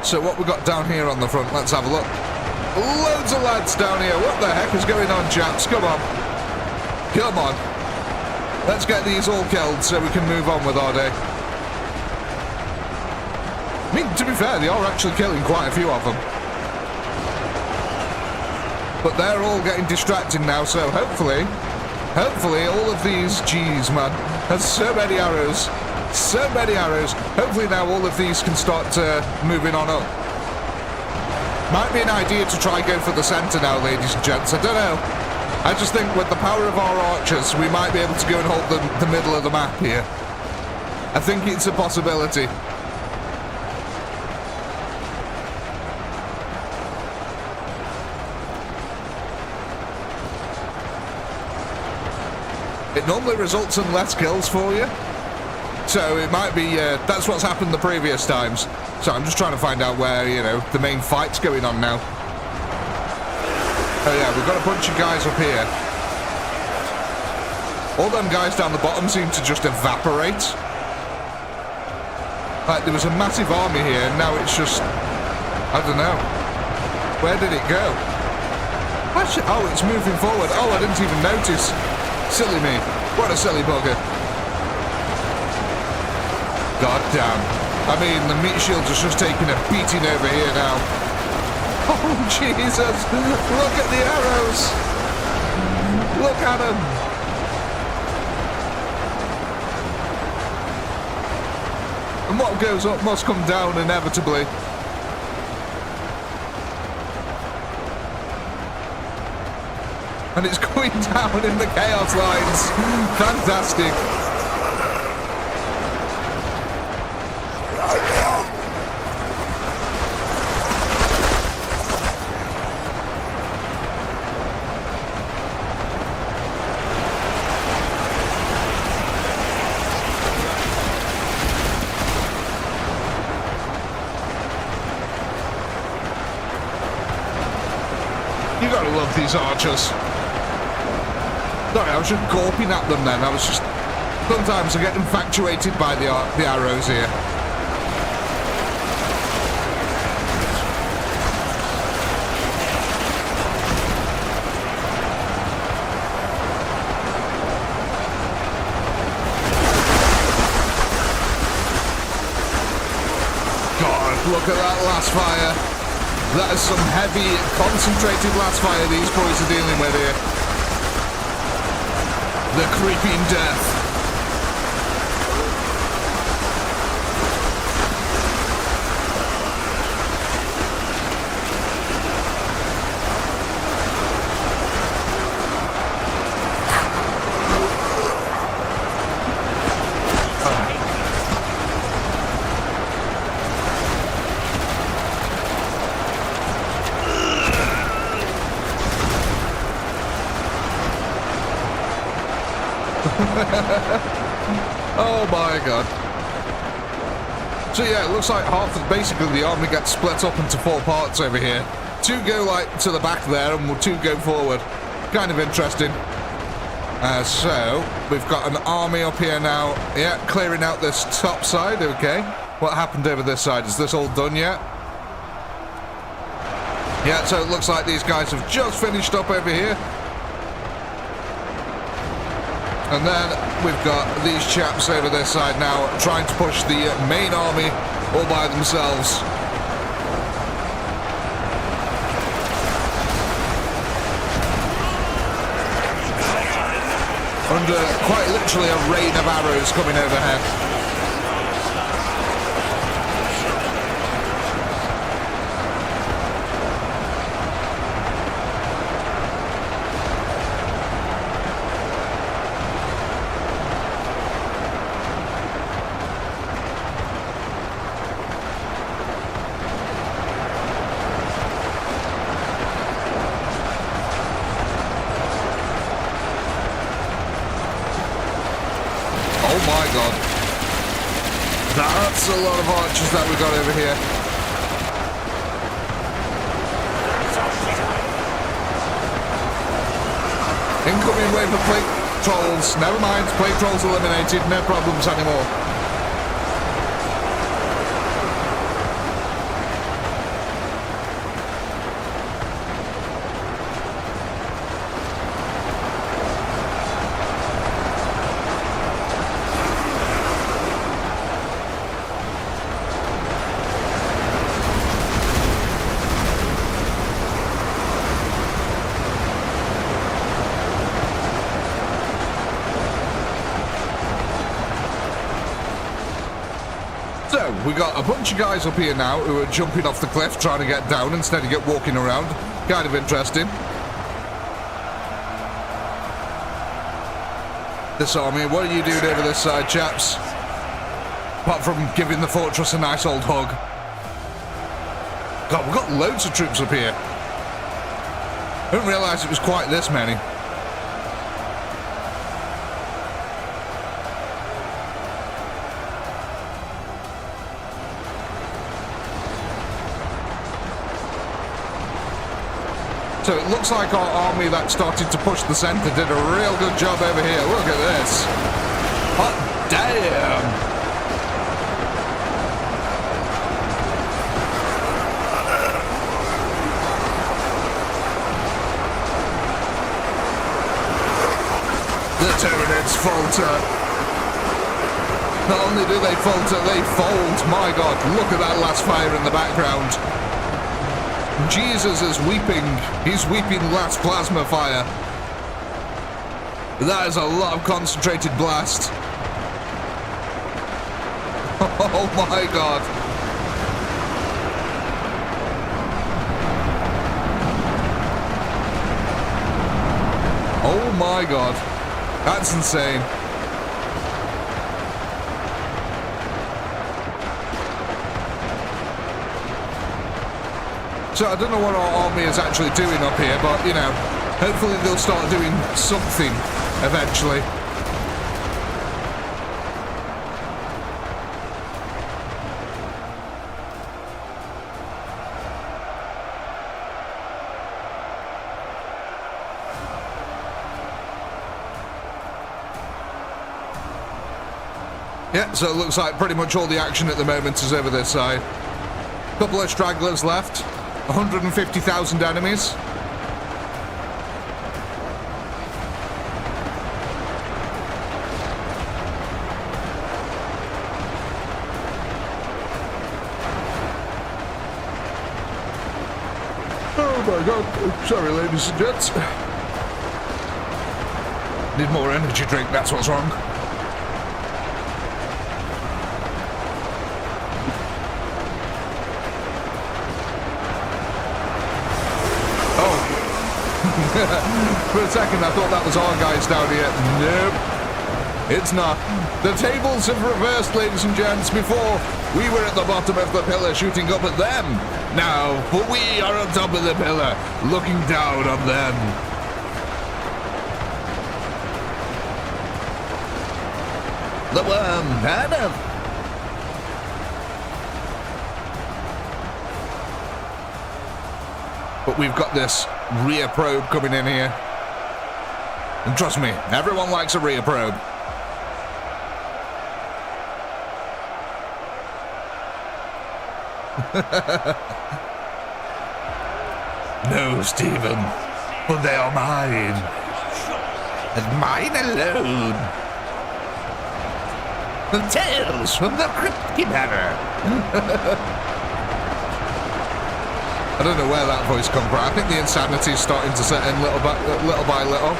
So what we got down here on the front, let's have a look. Loads of lads down here. What the heck is going on, chaps? Come on. Come on. Let's get these all killed so we can move on with our day. I mean, to be fair, they are actually killing quite a few of them. But they're all getting distracted now, so hopefully all of these, geez, man, there's so many arrows. So many arrows. Hopefully now all of these can start moving on up. Might be an idea to try and go for the centre now, ladies and gents. I don't know. I just think with the power of our archers, we might be able to go and hold the middle of the map here. I think it's a possibility. It normally results in less kills for you. So it might be, that's what's happened the previous times. So I'm just trying to find out where, you know, the main fight's going on now. Oh yeah, we've got a bunch of guys up here. All them guys down the bottom seem to just evaporate. Like, there was a massive army here, and now it's just, I don't know. Where did it go? Actually, oh, it's moving forward. Oh, I didn't even notice. Silly me. What a silly bugger. God damn. I mean, the meat shields are just taking a beating over here now. Oh, Jesus. Look at the arrows. Look at them. And what goes up must come down inevitably. And it's going down in the chaos lines. Fantastic. You gotta love these archers. Sorry, I was just gawping at them then. I was just... Sometimes I get infatuated by the arrows here. God, look at that last fire. That is some heavy, concentrated last fire these boys are dealing with here. The creeping death. Oh my god. So yeah, it looks like basically the army gets split up into 4 parts over here. 2 go like to the back there and 2 go forward. Kind of interesting. So we've got an army up here now. Yeah, clearing out this top side. Okay. What happened over this side? Is this all done yet? Yeah, so it looks like these guys have just finished up over here. And then we've got these chaps over this side now trying to push the main army all by themselves. Under quite literally a rain of arrows coming overhead. Oh my god. That's a lot of archers that we got over here. Incoming wave of plate trolls. Never mind, plate trolls eliminated. No problems anymore. So, we got a bunch of guys up here now who are jumping off the cliff trying to get down instead of get walking around. Kind of interesting. This army, what are you doing over this side, chaps? Apart from giving the fortress a nice old hug. God, we've got loads of troops up here. I didn't realise it was quite this many. So it looks like our army that started to push the centre did a real good job over here. Look at this. Hot damn. The Tyranids falter. Not only do they falter, they fold. My god, look at that last fire in the background. Jesus is weeping. He's weeping last plasma fire. That is a lot of concentrated blast. Oh my god. Oh my god. That's insane. So I don't know what our army is actually doing up here, but, you know, hopefully they'll start doing something eventually. Yeah, so it looks like pretty much all the action at the moment is over this side. Couple of stragglers left. 150,000 enemies. Oh my god. Sorry, ladies and gents. Need more energy drink, that's what's wrong. For a second I thought that was our guys down here. Nope. It's not. The tables have reversed, ladies and gents. Before, we were at the bottom of the pillar shooting up at them. Now, we are on top of the pillar, looking down on them. The worm, Hannah. But we've got this rear probe coming in here. And trust me, everyone likes a rear probe. No, Stephen, for they are mine. And mine alone. The tales from the Humanities. I don't know where that voice comes from. I think the insanity is starting to set in little by little.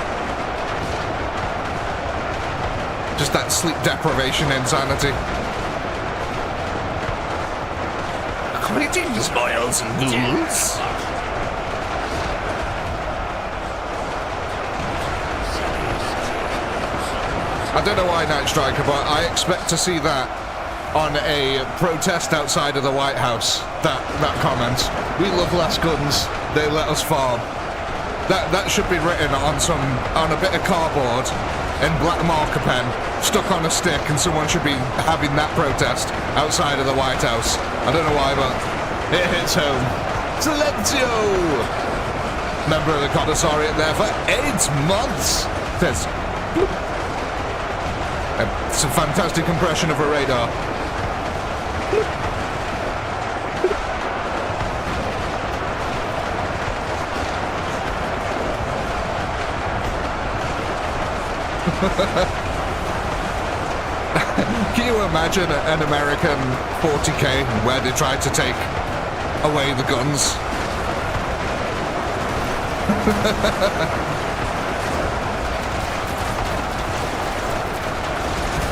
Just that sleep deprivation insanity. Greetings, boils and ghouls. I don't know why, Night Striker, but I expect to see that on a protest outside of the White House. That comment. We love less guns. They let us farm. That should be written on a bit of cardboard and black marker pen stuck on a stick, and someone should be having that protest outside of the White House. I don't know why, but it hits home. Silencio! Member of the Commissariat there for 8 months. Says, it's a fantastic impression of a radar. Can you imagine an American 40K where they tried to take away the guns?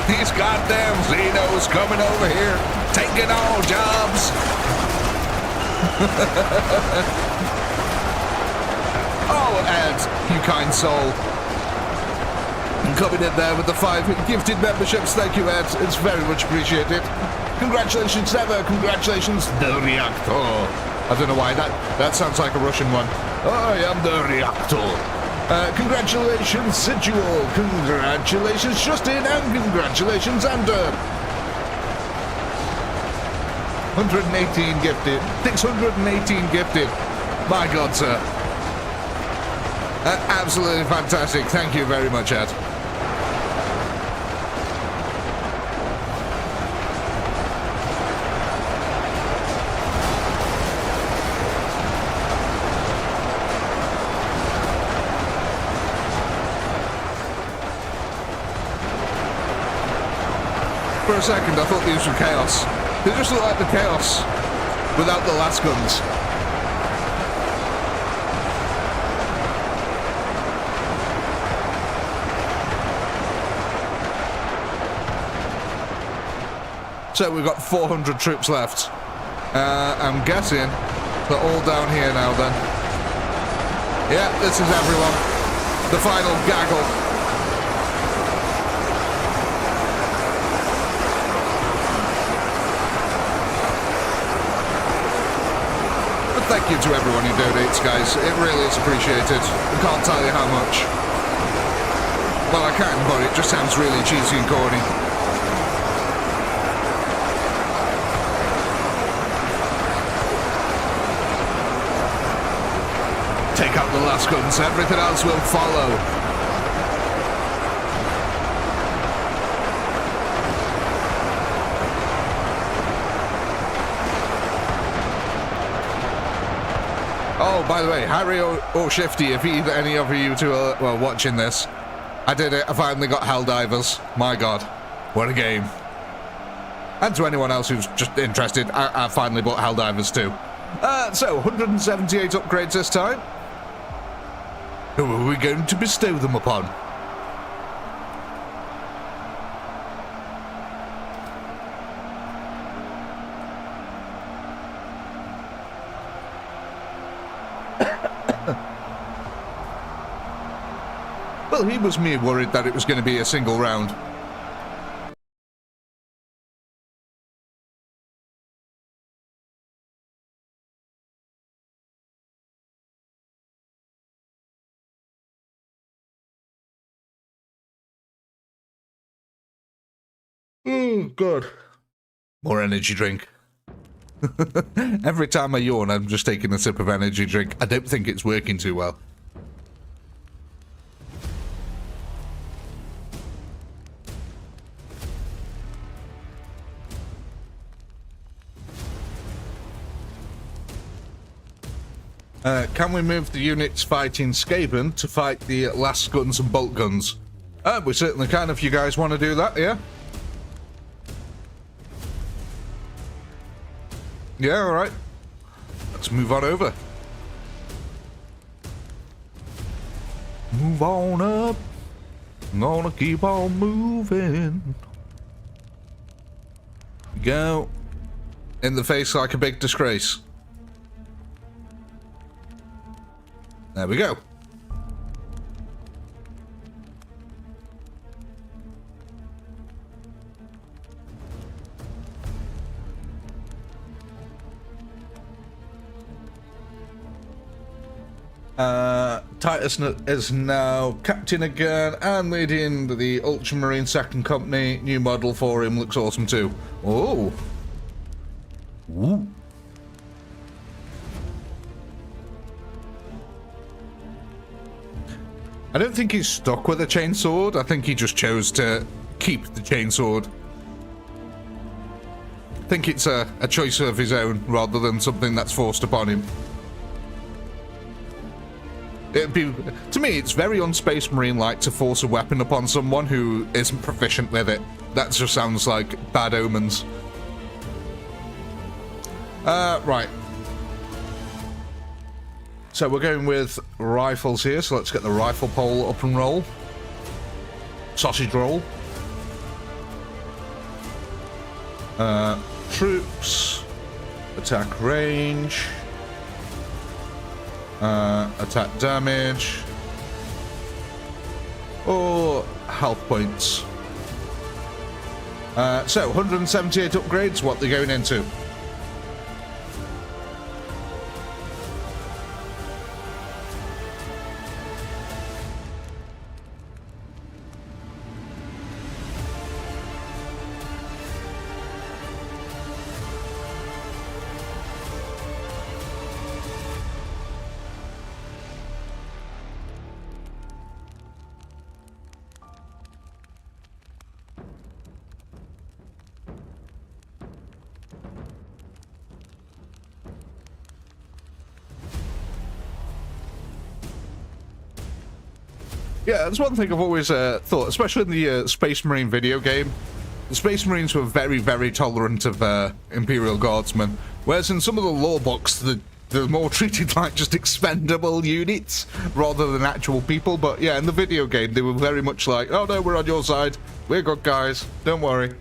These goddamn Xenos coming over here, taking all jobs. Oh, Ed, you kind soul. Coming in there with the 5 gifted memberships. Thank you, Ed. It's very much appreciated. Congratulations, Ever. Congratulations, the Reactor. I don't know why. That sounds like a Russian one. I am the Reactor. Congratulations, Situal. Congratulations, Justin. And congratulations, Ander. 118 gifted. 618 gifted. My God, sir. Absolutely fantastic. Thank you very much, Ed. For a second, I thought these were Chaos. They just look like the Chaos without the last guns. So we've got 400 troops left. I'm guessing they're all down here now then. Yeah, this is everyone. The final gaggle. Thank you to everyone who donates, guys. It really is appreciated. I can't tell you how much. Well, I can, but it just sounds really cheesy and corny. Take out the last guns. Everything else will follow. Oh, by the way, Harry or Shifty, if either any of you two are watching this, I did it. I finally got Helldivers. My God, what a game. And to anyone else who's just interested, I finally bought Helldivers too. So, 178 upgrades this time. Who are we going to bestow them upon? Well, he was me worried that it was going to be a single round. Oh, God. More energy drink. Every time I yawn, I'm just taking a sip of energy drink. I don't think it's working too well. Can we move the units fighting Skaven to fight the last guns and bolt guns? We certainly can if you guys want to do that, yeah? Yeah, alright. Let's move on over. Move on up. I'm gonna keep on moving. Go. In the face like a big disgrace. There we go. Titus is now captain again and leading the Ultramarine 2nd Company. New model for him looks awesome too. Oh. Ooh. I don't think he's stuck with a chainsword. I think he just chose to keep the chainsword. I think it's a choice of his own rather than something that's forced upon him. It'd be, to me, it's very un-Space Marine-like to force a weapon upon someone who isn't proficient with it. That just sounds like bad omens. Right. So we're going with rifles here, so let's get the rifle pole up and roll. Sausage roll. Troops. Attack range. Attack damage. Or health points. So 178 upgrades, what they're going into. Yeah, that's one thing I've always thought, especially in the Space Marine video game. The Space Marines were very, very tolerant of Imperial Guardsmen, whereas in some of the lore books, they're more treated like just expendable units rather than actual people. But yeah, in the video game, they were very much like, oh no, we're on your side. We're good guys. Don't worry.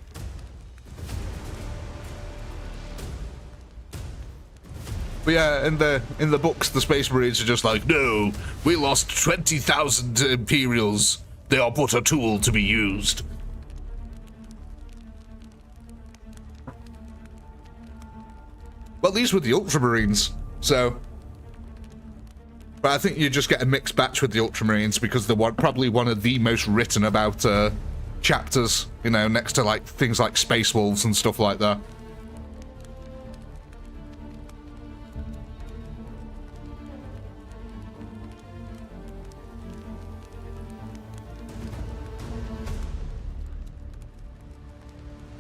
But yeah, in the books, the Space Marines are just like, no, we lost 20,000 Imperials. They are but a tool to be used. Well, these were the Ultramarines, so... But I think you just get a mixed batch with the Ultramarines because they're probably one of the most written about chapters, you know, next to like things like Space Wolves and stuff like that.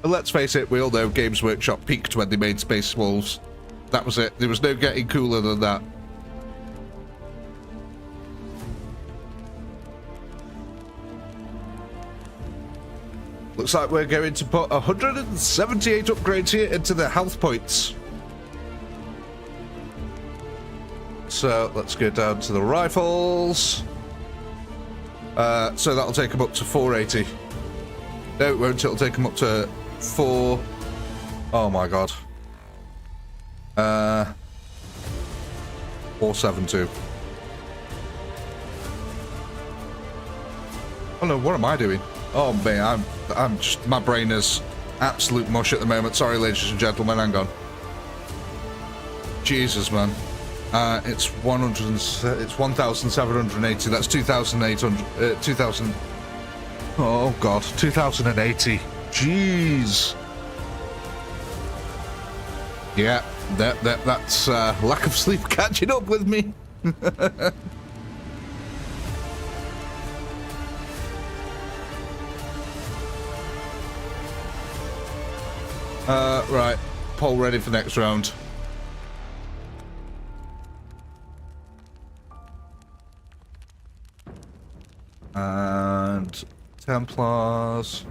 Let's face it, we all know Games Workshop peaked when they made Space Wolves. That was it. There was no getting cooler than that. Looks like we're going to put 178 upgrades here into the health points. So let's go down to the rifles. So that'll take them up to 480. No, it won't. It'll take them up to 4... Oh my god. 472. Oh no, what am I doing? Oh man, I'm just... My brain is absolute mush at the moment. Sorry, ladies and gentlemen, hang on. Jesus, man. It's 1,780. That's 2,800... 2,000... Oh god, 2,080. Jeez. Yeah, that's lack of sleep catching up with me. Right. Poll ready for next round. And Templars.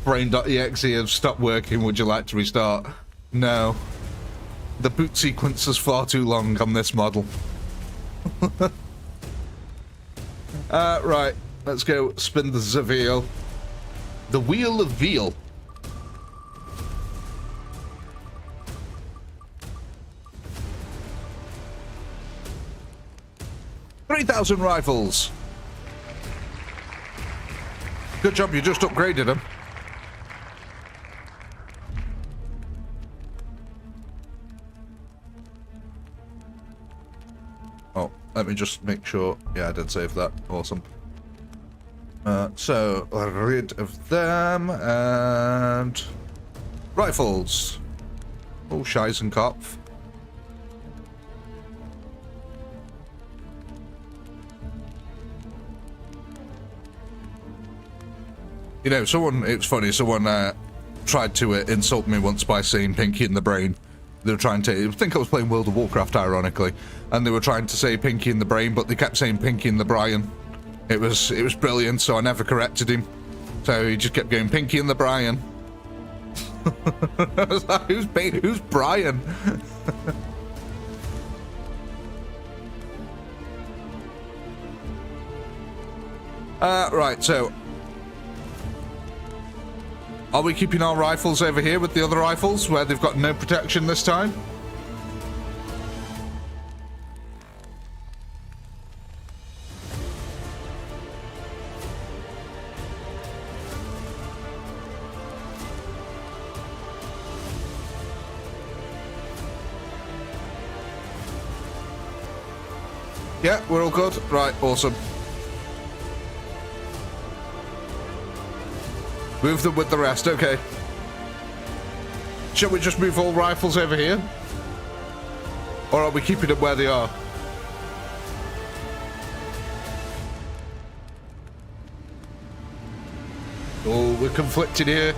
Brain.exe have stopped working. Would you like to restart? No. The boot sequence is far too long on this model. Right. Let's go spin the Zaveel. The Wheel of Veal. $3,000 rifles. Good job, you just upgraded them. Oh, let me just make sure. Yeah, I did save that. Awesome. So, rid of them, and... rifles. Oh, Scheißenkopf. You know, it's funny, someone tried to insult me once by saying Pinky in the Brain. They were trying to, I think I was playing World of Warcraft, ironically, and they were trying to say Pinky in the Brain, but they kept saying Pinky in the Brian. It was brilliant, so I never corrected him. So he just kept going, Pinky in the Brian. I was like, who's Brian? Right, so... are we keeping our rifles over here with the other rifles, where they've got no protection this time? Yeah, we're all good. Right, awesome. Move them with the rest, okay. Shall we just move all rifles over here? Or are we keeping them where they are? Oh, we're conflicted here.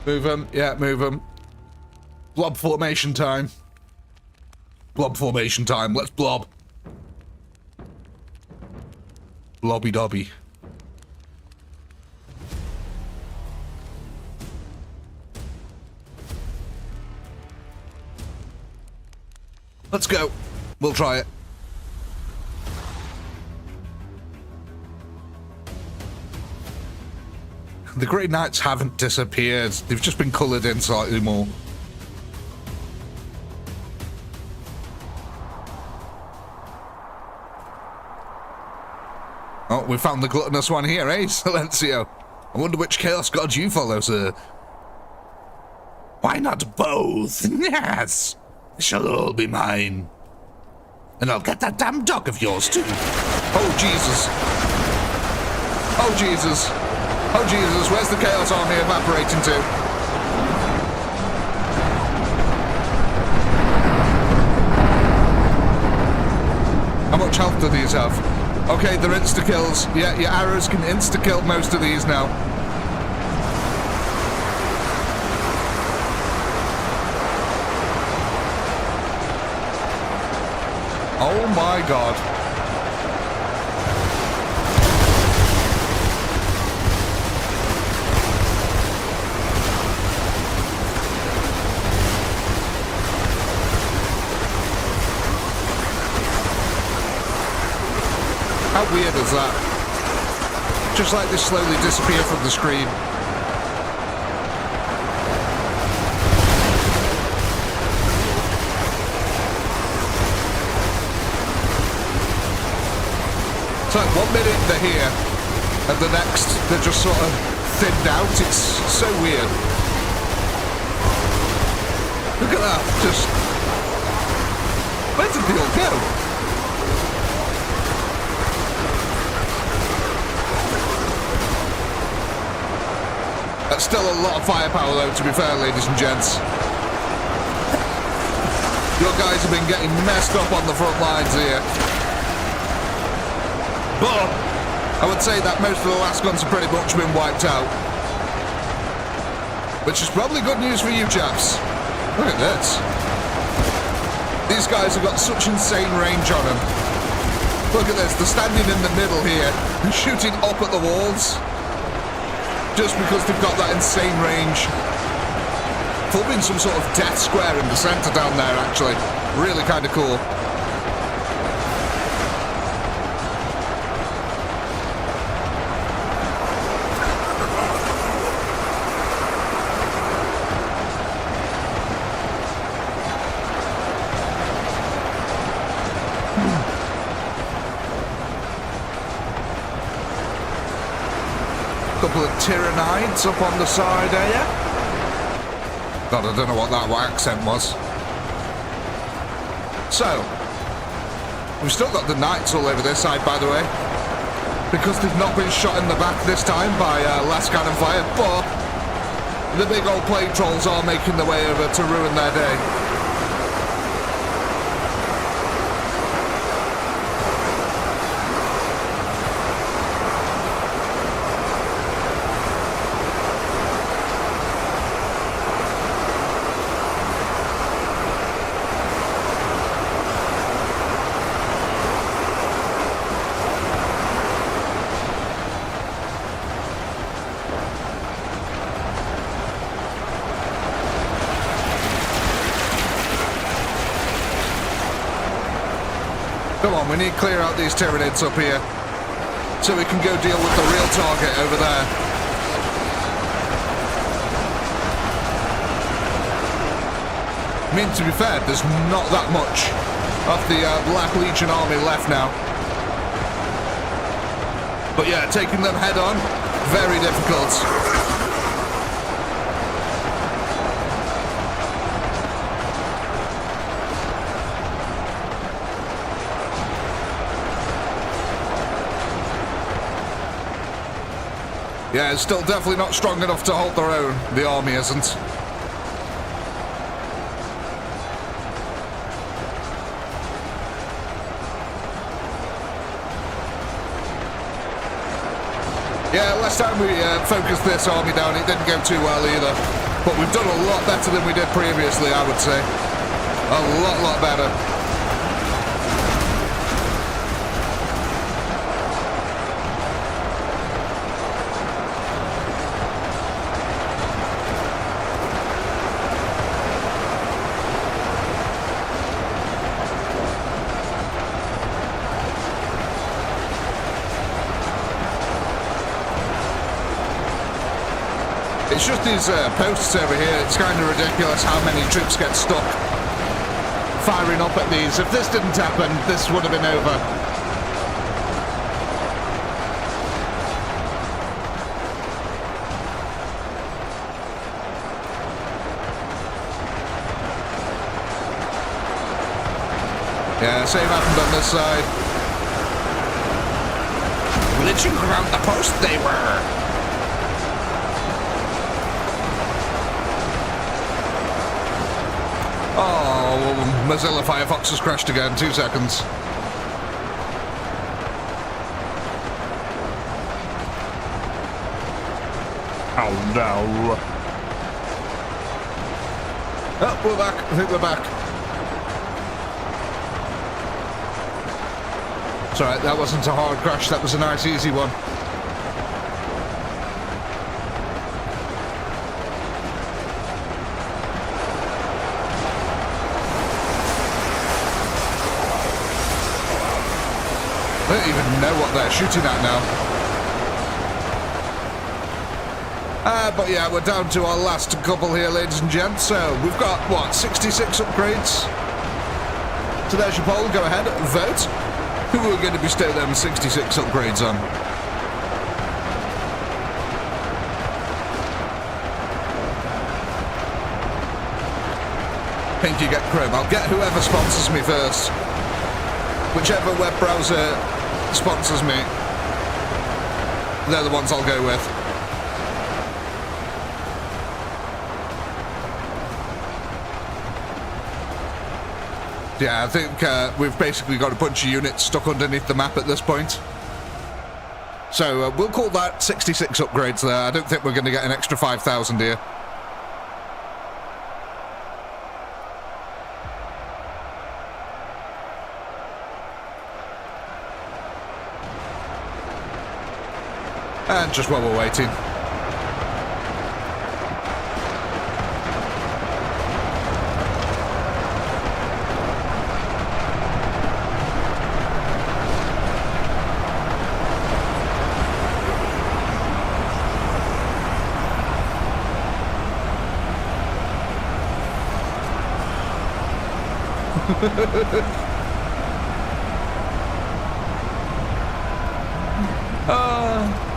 Move them, yeah, move them. Blob formation time. Blob formation time, let's blob. Blobby dobby. Let's go. We'll try it. The Grey Knights haven't disappeared. They've just been coloured in slightly more. Oh, we found the gluttonous one here, eh, Silencio? I wonder which Chaos God you follow, sir. Why not both? Yes! They shall all be mine. And I'll get that damn dog of yours, too. Oh, Jesus. Oh, Jesus. Oh, Jesus, where's the Chaos Army evaporating to? How much health do these have? Okay, they're insta-kills. Yeah, your arrows can insta-kill most of these now. Oh my god. How weird is that? Just like they slowly disappear from the screen. It's like 1 minute they're here, and the next they're just sort of thinned out. It's so weird. Look at that. Just... Where did they all go? That's still a lot of firepower, though, to be fair, ladies and gents. Your guys have been getting messed up on the front lines here. But I would say that most of the last guns have pretty much been wiped out. Which is probably good news for you chaps. Look at this. These guys have got such insane range on them. Look at this, they're standing in the middle here and shooting up at the walls. Just because they've got that insane range. Forming some sort of death square in the centre down there, actually. Really kind of cool. Couple of Tyranides up on the side here. God, I don't know what that accent was. So, we've still got the knights all over this side, by the way, because they've not been shot in the back this time by last cannon fire, but the big old plague trolls are making their way over to ruin their day. Come on, we need to clear out these Tyranids up here so we can go deal with the real target over there. I mean, to be fair, there's not that much of the Black Legion army left now. But yeah, taking them head on, very difficult. Yeah, it's still definitely not strong enough to hold their own. The army isn't. Yeah, last time we focused this army down, it didn't go too well either. But we've done a lot better than we did previously, I would say. A lot better. It's just these posts over here, it's kind of ridiculous how many troops get stuck firing up at these. If this didn't happen, this would have been over. Yeah, same happened on this side. Glitching around the post they were. Oh, Mozilla Firefox has crashed again. 2 seconds. Oh no. Oh, we're back. I think we're back. It's alright, that wasn't a hard crash. That was a nice, easy one. I don't even know what they're shooting at now. But yeah, we're down to our last couple here, ladies and gents. So we've got, what, 66 upgrades? So there's your poll. Go ahead, vote. Who are we going to bestow them 66 upgrades on? think you get Chrome. I'll get whoever sponsors me first. Whichever web browser sponsors me, they're the ones I'll go with. Yeah, I think we've basically got a bunch of units stuck underneath the map at this point. So we'll call that 66 upgrades there. I don't think we're going to get an extra 5,000 here. And just while we're waiting.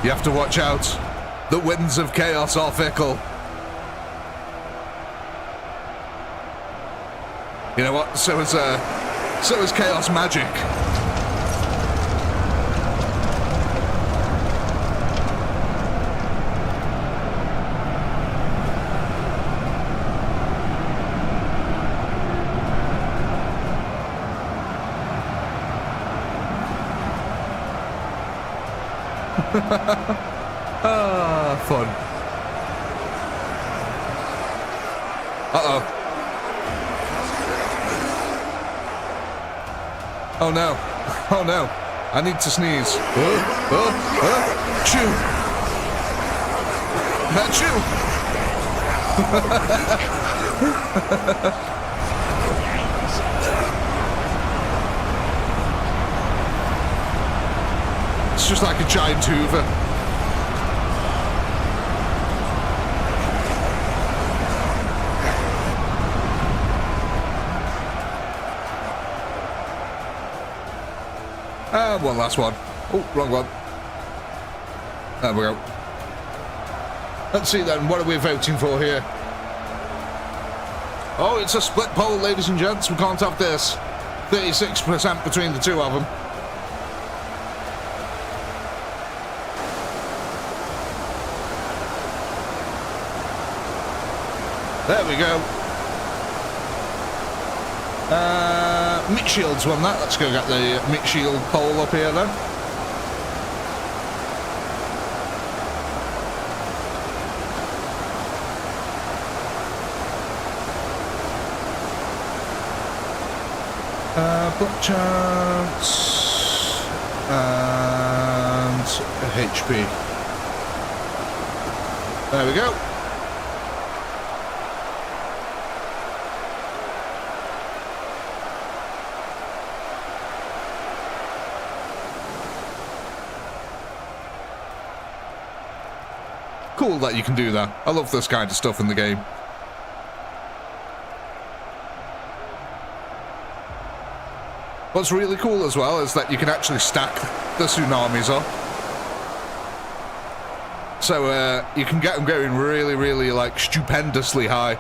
You have to watch out. The winds of chaos are fickle. You know what? So is chaos magic. Fun. Uh-oh. Oh no. Oh no. I need to sneeze. Chew. Chew. It's just like a giant Hoover. One last one. Oh, wrong one. There we go. Let's see then, what are we voting for here? Oh, it's a split poll, ladies and gents. We can't have this. 36% between the two of them. There we go. Meat Shield's won that. Let's go get the Meat Shield poll up here then. Block chance and HP. There we go. Cool that you can do that. I love this kind of stuff in the game. What's really cool as well is that you can actually stack the tsunamis up. So you can get them going really, really like stupendously high.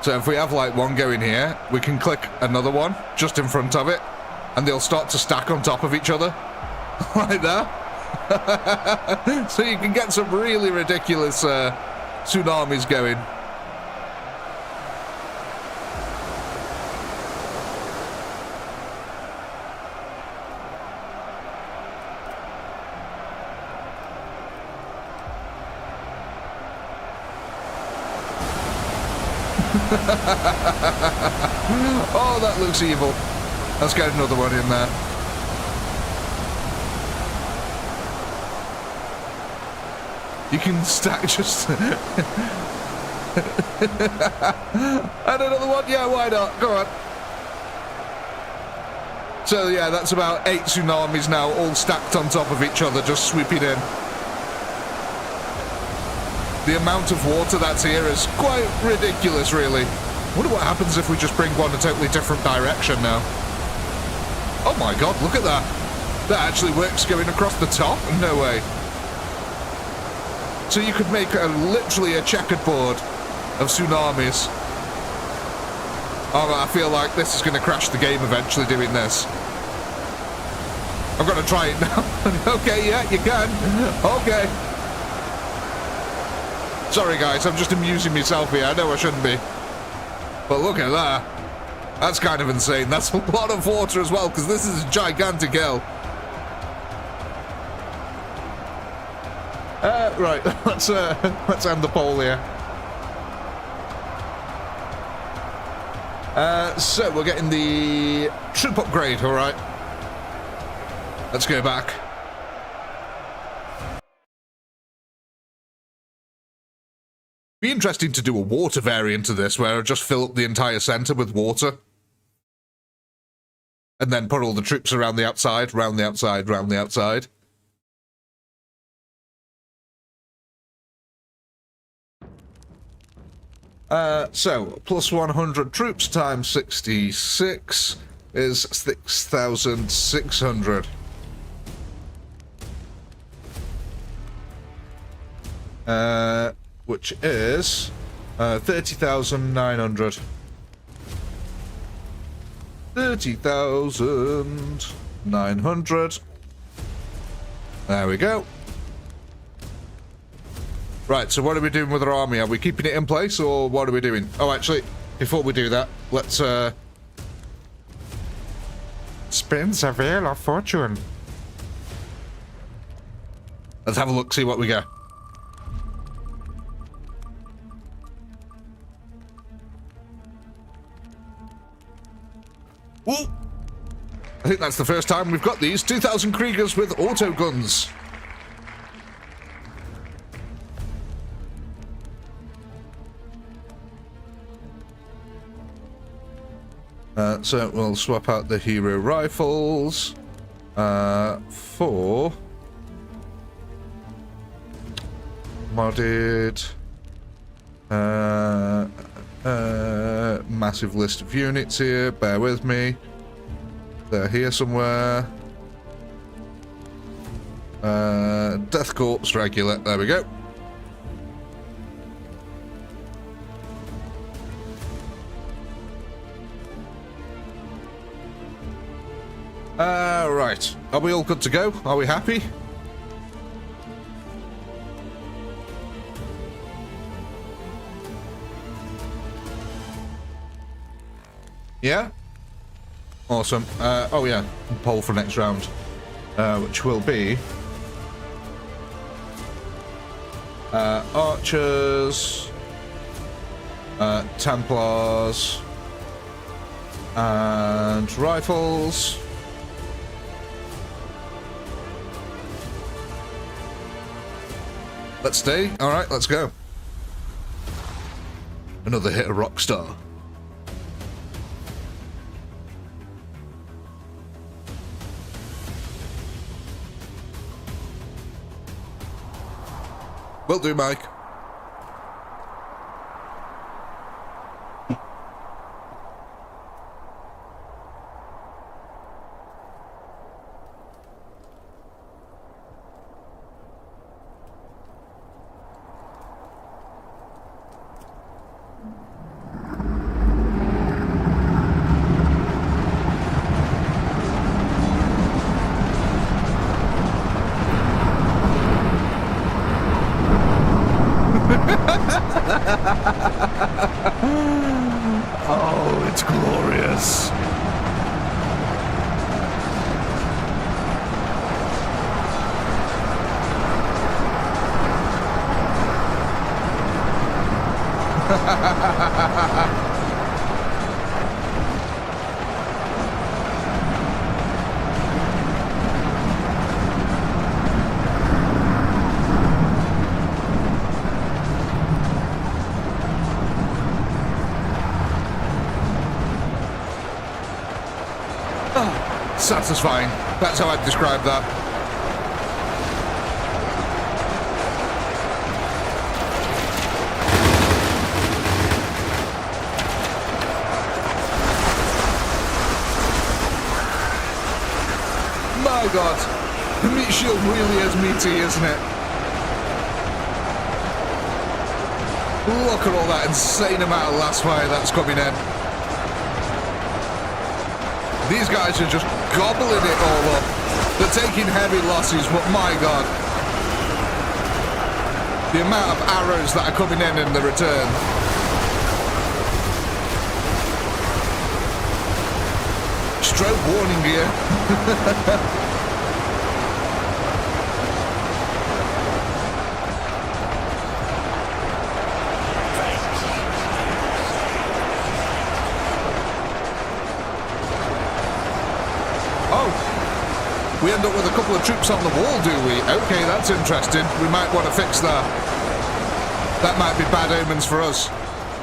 So if we have like one going here, we can click another one just in front of it, and they'll start to stack on top of each other. Like that. So you can get some really ridiculous tsunamis going. Oh, that looks evil. Let's get another one in there. You can stack just... And another one? Yeah, why not? Go on. So yeah, that's about 8 tsunamis now, all stacked on top of each other, just sweeping in. The amount of water that's here is quite ridiculous, really. Wonder what happens if we just bring one a totally different direction now. Oh my god, look at that. That actually works going across the top? No way. So you could make literally a checkered board of tsunamis. Oh, I feel like this is going to crash the game eventually doing this. I'm going to try it now. Okay, yeah, you can. Okay. Sorry, guys, I'm just amusing myself here. I know I shouldn't be. But look at that. That's kind of insane. That's a lot of water as well, because this is a gigantic hill. Right, let's end the poll here. So we're getting the troop upgrade, all right. Let's go back. Be interesting to do a water variant of this, where I just fill up the entire center with water, and then put all the troops around the outside, round the outside, round the outside. So, plus 100 troops times 66 is 6,600. Which is 30,900. 30,900. There we go. Right, so what are we doing with our army? Are we keeping it in place, or what are we doing? Oh, actually, before we do that, let's, spin the wheel of fortune. Let's have a look, see what we get. Ooh! I think that's the first time we've got these 2,000 Kriegers with auto guns. So we'll swap out the hero rifles for modded massive list of units here. Bear with me. They're here somewhere. Death Corps regular. There we go. Right. Are we all good to go? Are we happy? Yeah? Awesome. Oh yeah, poll for next round. Which will be... Archers... Templars... and rifles... Let's stay. Alright, let's go. Another hit of Rockstar. Will do, Mike. Oh, it's glorious. Satisfying. That's how I'd describe that. My God, the meat shield really is meaty, isn't it? Look at all that insane amount of last fire that's coming in. These guys are just gobbling it all up. They're taking heavy losses, but my god. The amount of arrows that are coming in the return. Stroke warning gear. We end up with a couple of troops on the wall, do we? Okay, that's interesting. We might want to fix that. That might be bad omens for us.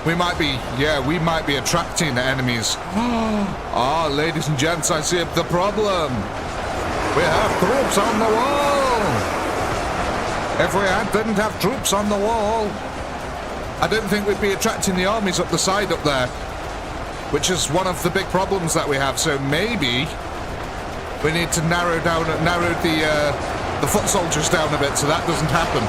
We might be, yeah, we might be attracting enemies. Ah, ladies and gents, I see the problem. We have troops on the wall. If we didn't have troops on the wall, I don't think we'd be attracting the armies up the side up there, which is one of the big problems that we have. So maybe we need to narrow the foot soldiers down a bit so that doesn't happen.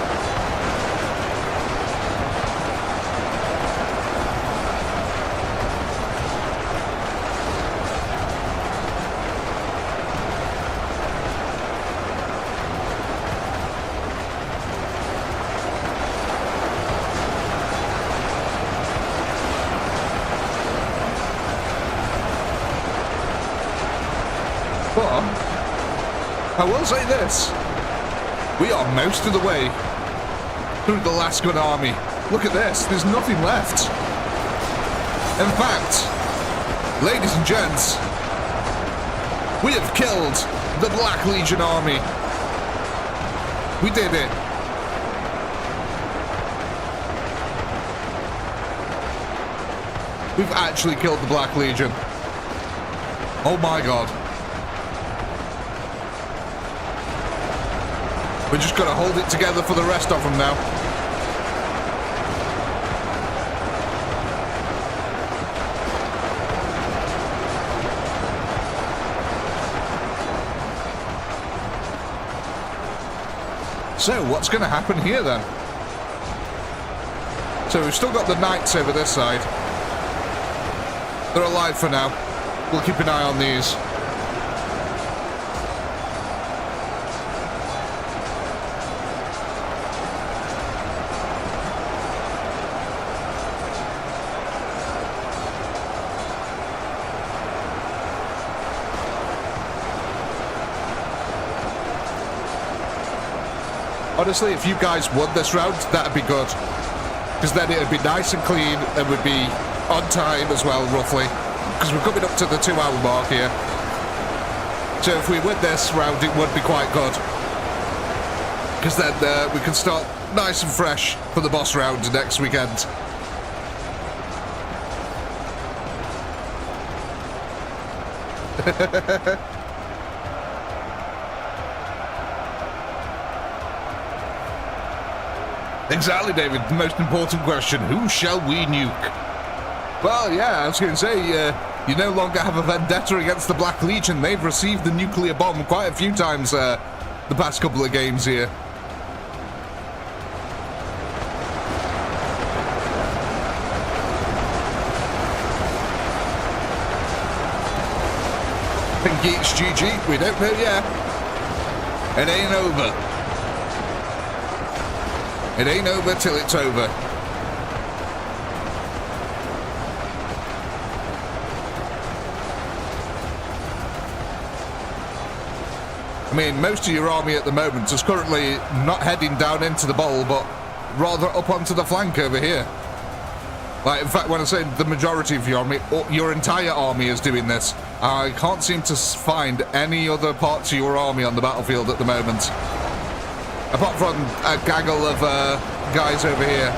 But I will say this, we are most of the way through the last good army. Look at this, there's nothing left. In fact, ladies and gents, we have killed the Black Legion army. We did it. We've actually killed the Black Legion. Oh my god. We're just going to hold it together for the rest of them now. So, what's going to happen here then? So, we've still got the knights over this side. They're alive for now. We'll keep an eye on these. Honestly, if you guys won this round, that'd be good. Because then it'd be nice and clean and would be on time as well, roughly. Because we're coming up to the 2-hour mark here. So if we win this round, it would be quite good. Because then we can start nice and fresh for the boss round next weekend. Exactly, David. The most important question, who shall we nuke? Well, yeah, I was going to say, you no longer have a vendetta against the Black Legion. They've received the nuclear bomb quite a few times the past couple of games here. Think it's GG? We don't know yet. It ain't over. It ain't over till it's over. I mean, most of your army at the moment is currently not heading down into the bowl, but rather up onto the flank over here. Like, in fact, when I say the majority of your army, your entire army is doing this. I can't seem to find any other parts of your army on the battlefield at the moment. Apart from a gaggle of guys over here.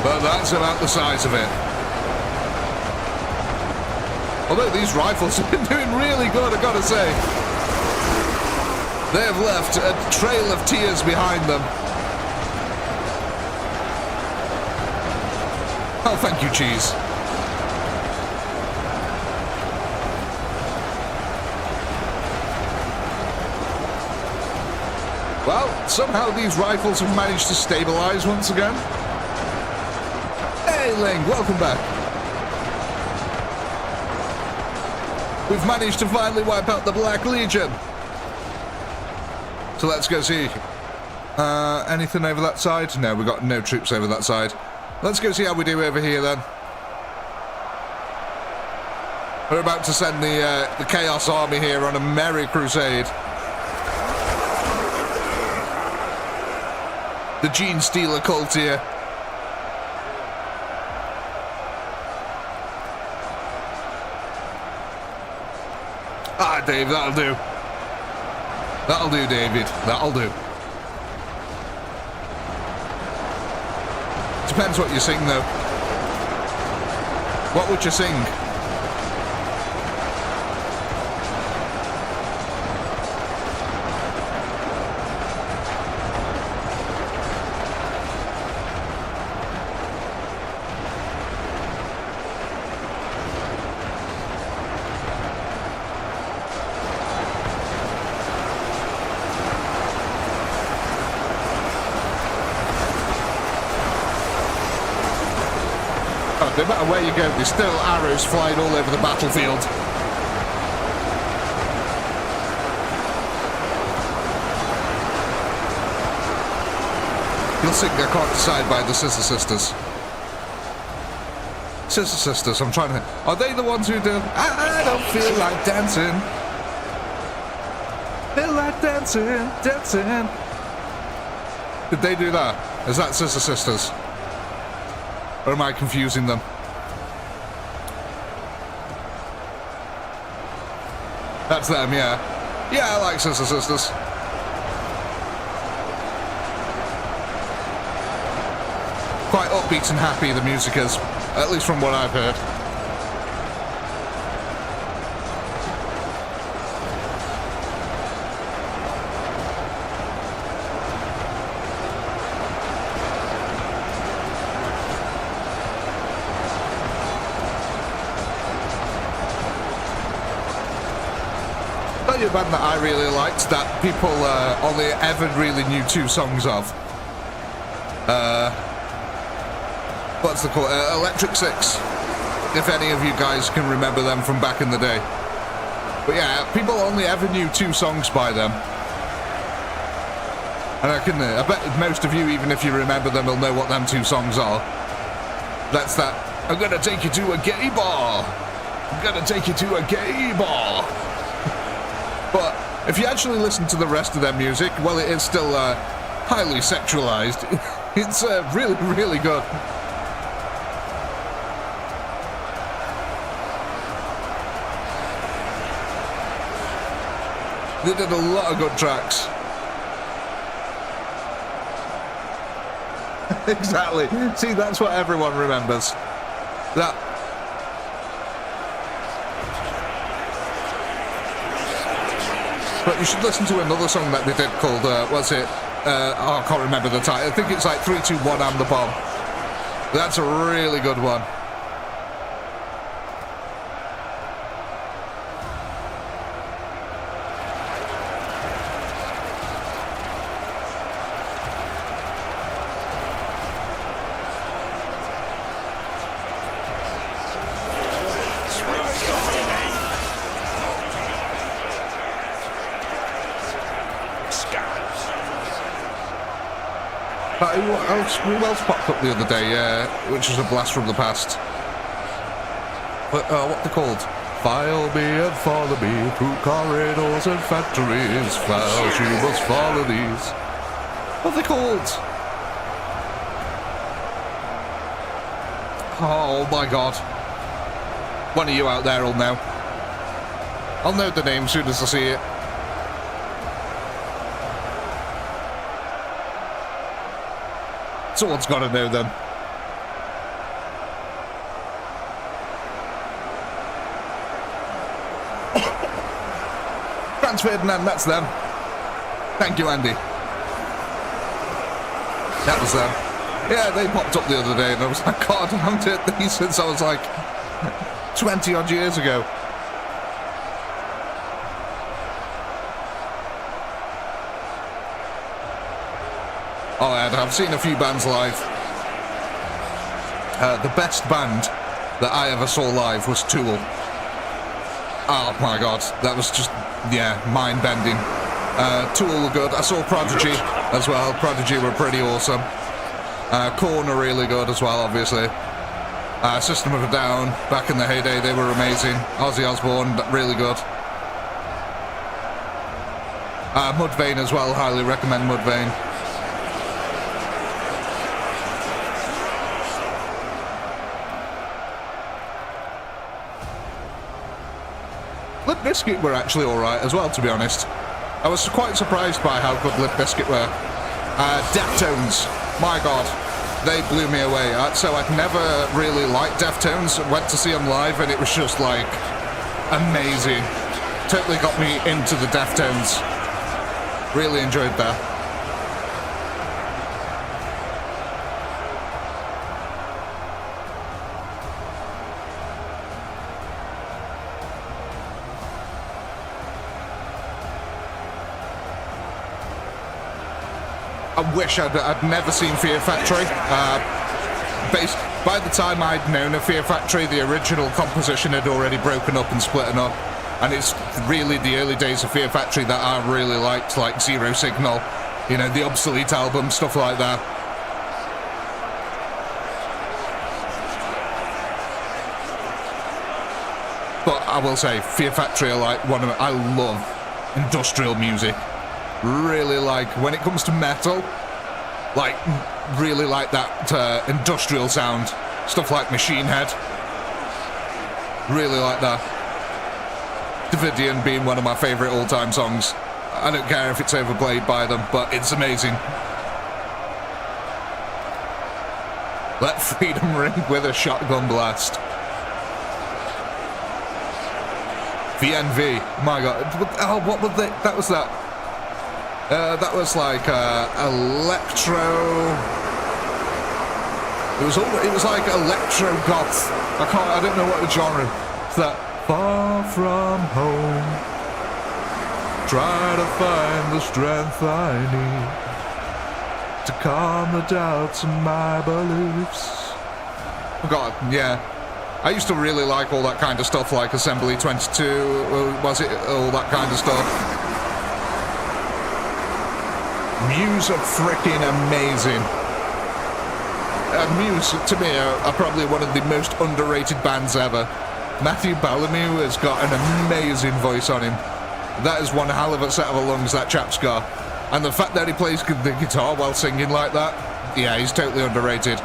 But that's about the size of it. Although these rifles have been doing really good, I've got to say. They have left a trail of tears behind them. Oh, thank you, Cheese. Well, somehow these rifles have managed to stabilize once again. Hey, Ling, welcome back. We've managed to finally wipe out the Black Legion. So let's go see. Anything over that side? No, we've got no troops over that side. Let's go see how we do over here then. We're about to send the Chaos Army here on a merry crusade. The Gene Stealer cult here. Ah, Dave, that'll do. That'll do, David. That'll do. Depends what you sing, though. What would you sing? No matter where you go, there's still arrows flying all over the battlefield. You'll sing I Can't Decide by the Scissor Sisters. Scissor Sisters, I'm trying to... Are they the ones who do... I don't feel like dancing. Feel like dancing, dancing. Did they do that? Is that Scissor Sisters? Or am I confusing them? That's them, yeah. Yeah, I like Scissor Sisters. Quite upbeat and happy the music is, at least from what I've heard. A band that I really liked that people only ever really knew 2 songs of. What's the call? Electric Six. If any of you guys can remember them from back in the day. But yeah, people only ever knew 2 songs by them. And I bet most of you, even if you remember them, will know what them 2 songs are. That's that. I'm gonna take you to a gay bar. I'm gonna take you to a gay bar. But if you actually listen to the rest of their music, well, it is still highly sexualized. It's really, really good. They did a lot of good tracks. Exactly. See, that's what everyone remembers. That. But you should listen to another song that they did called, what's it? I can't remember the title. I think it's like 3, 2, 1, I'm the bomb. That's a really good one. Who else popped up the other day, which was a blast from the past? What they called? File me and follow me through corridors and factories. Files, you must follow these. What are they called? Oh my god. One of you out there will know. I'll know the name as soon as I see it. Someone's got to know them. Franz Ferdinand, that's them. Thank you, Andy. That was them. Yeah, they popped up the other day and I was like, God, I haven't heard these since I was like 20 odd years ago. Oh, I've seen a few bands live. The best band that I ever saw live was Tool. Oh my god, that was just, yeah, mind-bending. Tool were good. I saw Prodigy as well. Prodigy were pretty awesome. Korn are really good as well, obviously. System of a Down, back in the heyday, they were amazing. Ozzy Osbourne, really good. Mudvayne as well, highly recommend Mudvayne. Limp Bizkit were actually alright as well, to be honest. I was quite surprised by how good Limp Bizkit were. Deftones, my god, they blew me away. So I'd never really liked Deftones. Went to see them live and it was just like amazing. Totally got me into the Deftones. Really enjoyed that. I wish I'd never seen Fear Factory. By the time I'd known of Fear Factory, the original composition had already broken up and splitting up. And it's really the early days of Fear Factory that I really liked, like Zero Signal, you know, the Obsolete album, stuff like that. But I will say, Fear Factory are like I love industrial music. Really like, when it comes to metal, like, really like that industrial sound. Stuff like Machine Head. Really like that. Davidian being one of my favourite all-time songs. I don't care if it's overplayed by them, but it's amazing. Let freedom ring with a shotgun blast. VNV, my god. Oh, what would they... That was that... that was like electro. It was like electro goth. I don't know what the genre. It's that far from home. Try to find the strength I need to calm the doubts in my beliefs. God, yeah. I used to really like all that kind of stuff, like Assembly 22. Was it all that kind of stuff? Muse are freaking amazing. Muse, to me, are probably one of the most underrated bands ever. Matthew Bellamy has got an amazing voice on him. That is one hell of a set of lungs that chap's got. And the fact that he plays the guitar while singing like that, yeah, he's totally underrated.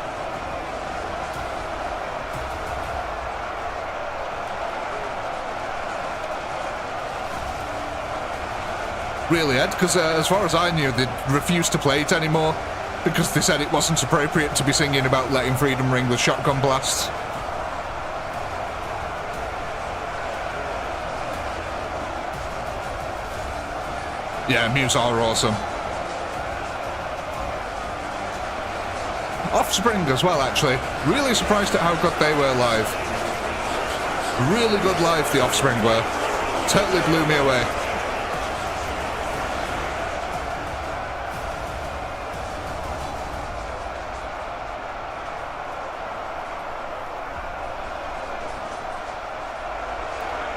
Really, Ed, because as far as I knew, they refused to play it anymore because they said it wasn't appropriate to be singing about letting freedom ring with shotgun blasts. Yeah, Muse are awesome. Offspring as well, actually. Really surprised at how good they were live. Really good live, the Offspring were. Totally blew me away.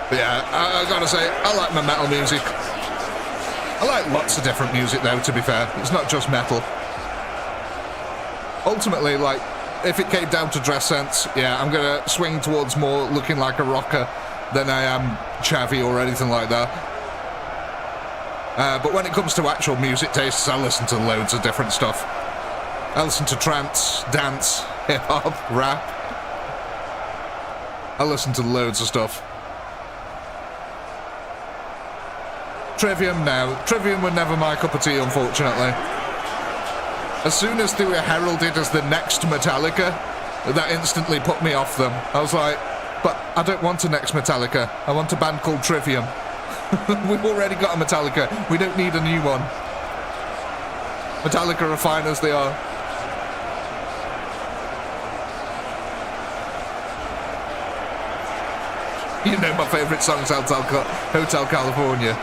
But yeah, I gotta say, I like my metal music. I like lots of different music though, to be fair. It's not just metal. Ultimately, like, if it came down to dress sense, yeah, I'm gonna swing towards more looking like a rocker than I am chavvy or anything like that. But when it comes to actual music tastes, I listen to loads of different stuff. I listen to trance, dance, hip-hop, rap. I listen to loads of stuff. Trivium, no. Trivium were never my cup of tea, unfortunately. As soon as they were heralded as the next Metallica, that instantly put me off them. I was like, but I don't want a next Metallica. I want a band called Trivium. We've already got a Metallica. We don't need a new one. Metallica are fine as they are. You know my favourite song's Hotel California.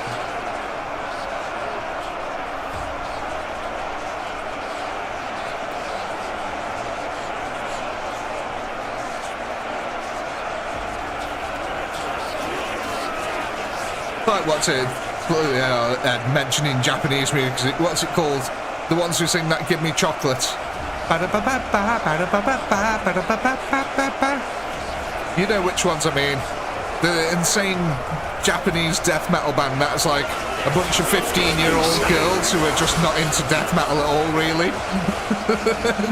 what's it? Mentioning Japanese music. What's it called? The ones who sing that "Give Me Chocolate." You know which ones I mean. The insane Japanese death metal band that's like a bunch of 15-year-old girls who are just not into death metal at all, really.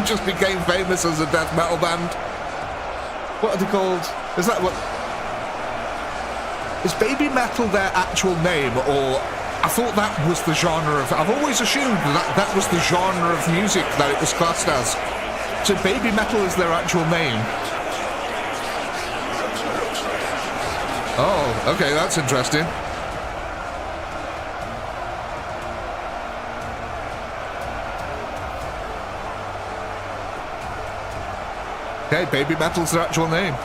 Just became famous as a death metal band. What are they called? Is that what? Is baby metal their actual name, or I thought that was the genre of... I've always assumed that was the genre of music that it was classed as. So baby metal is their actual name. Oh, okay, that's interesting. Okay, baby metal's their actual name.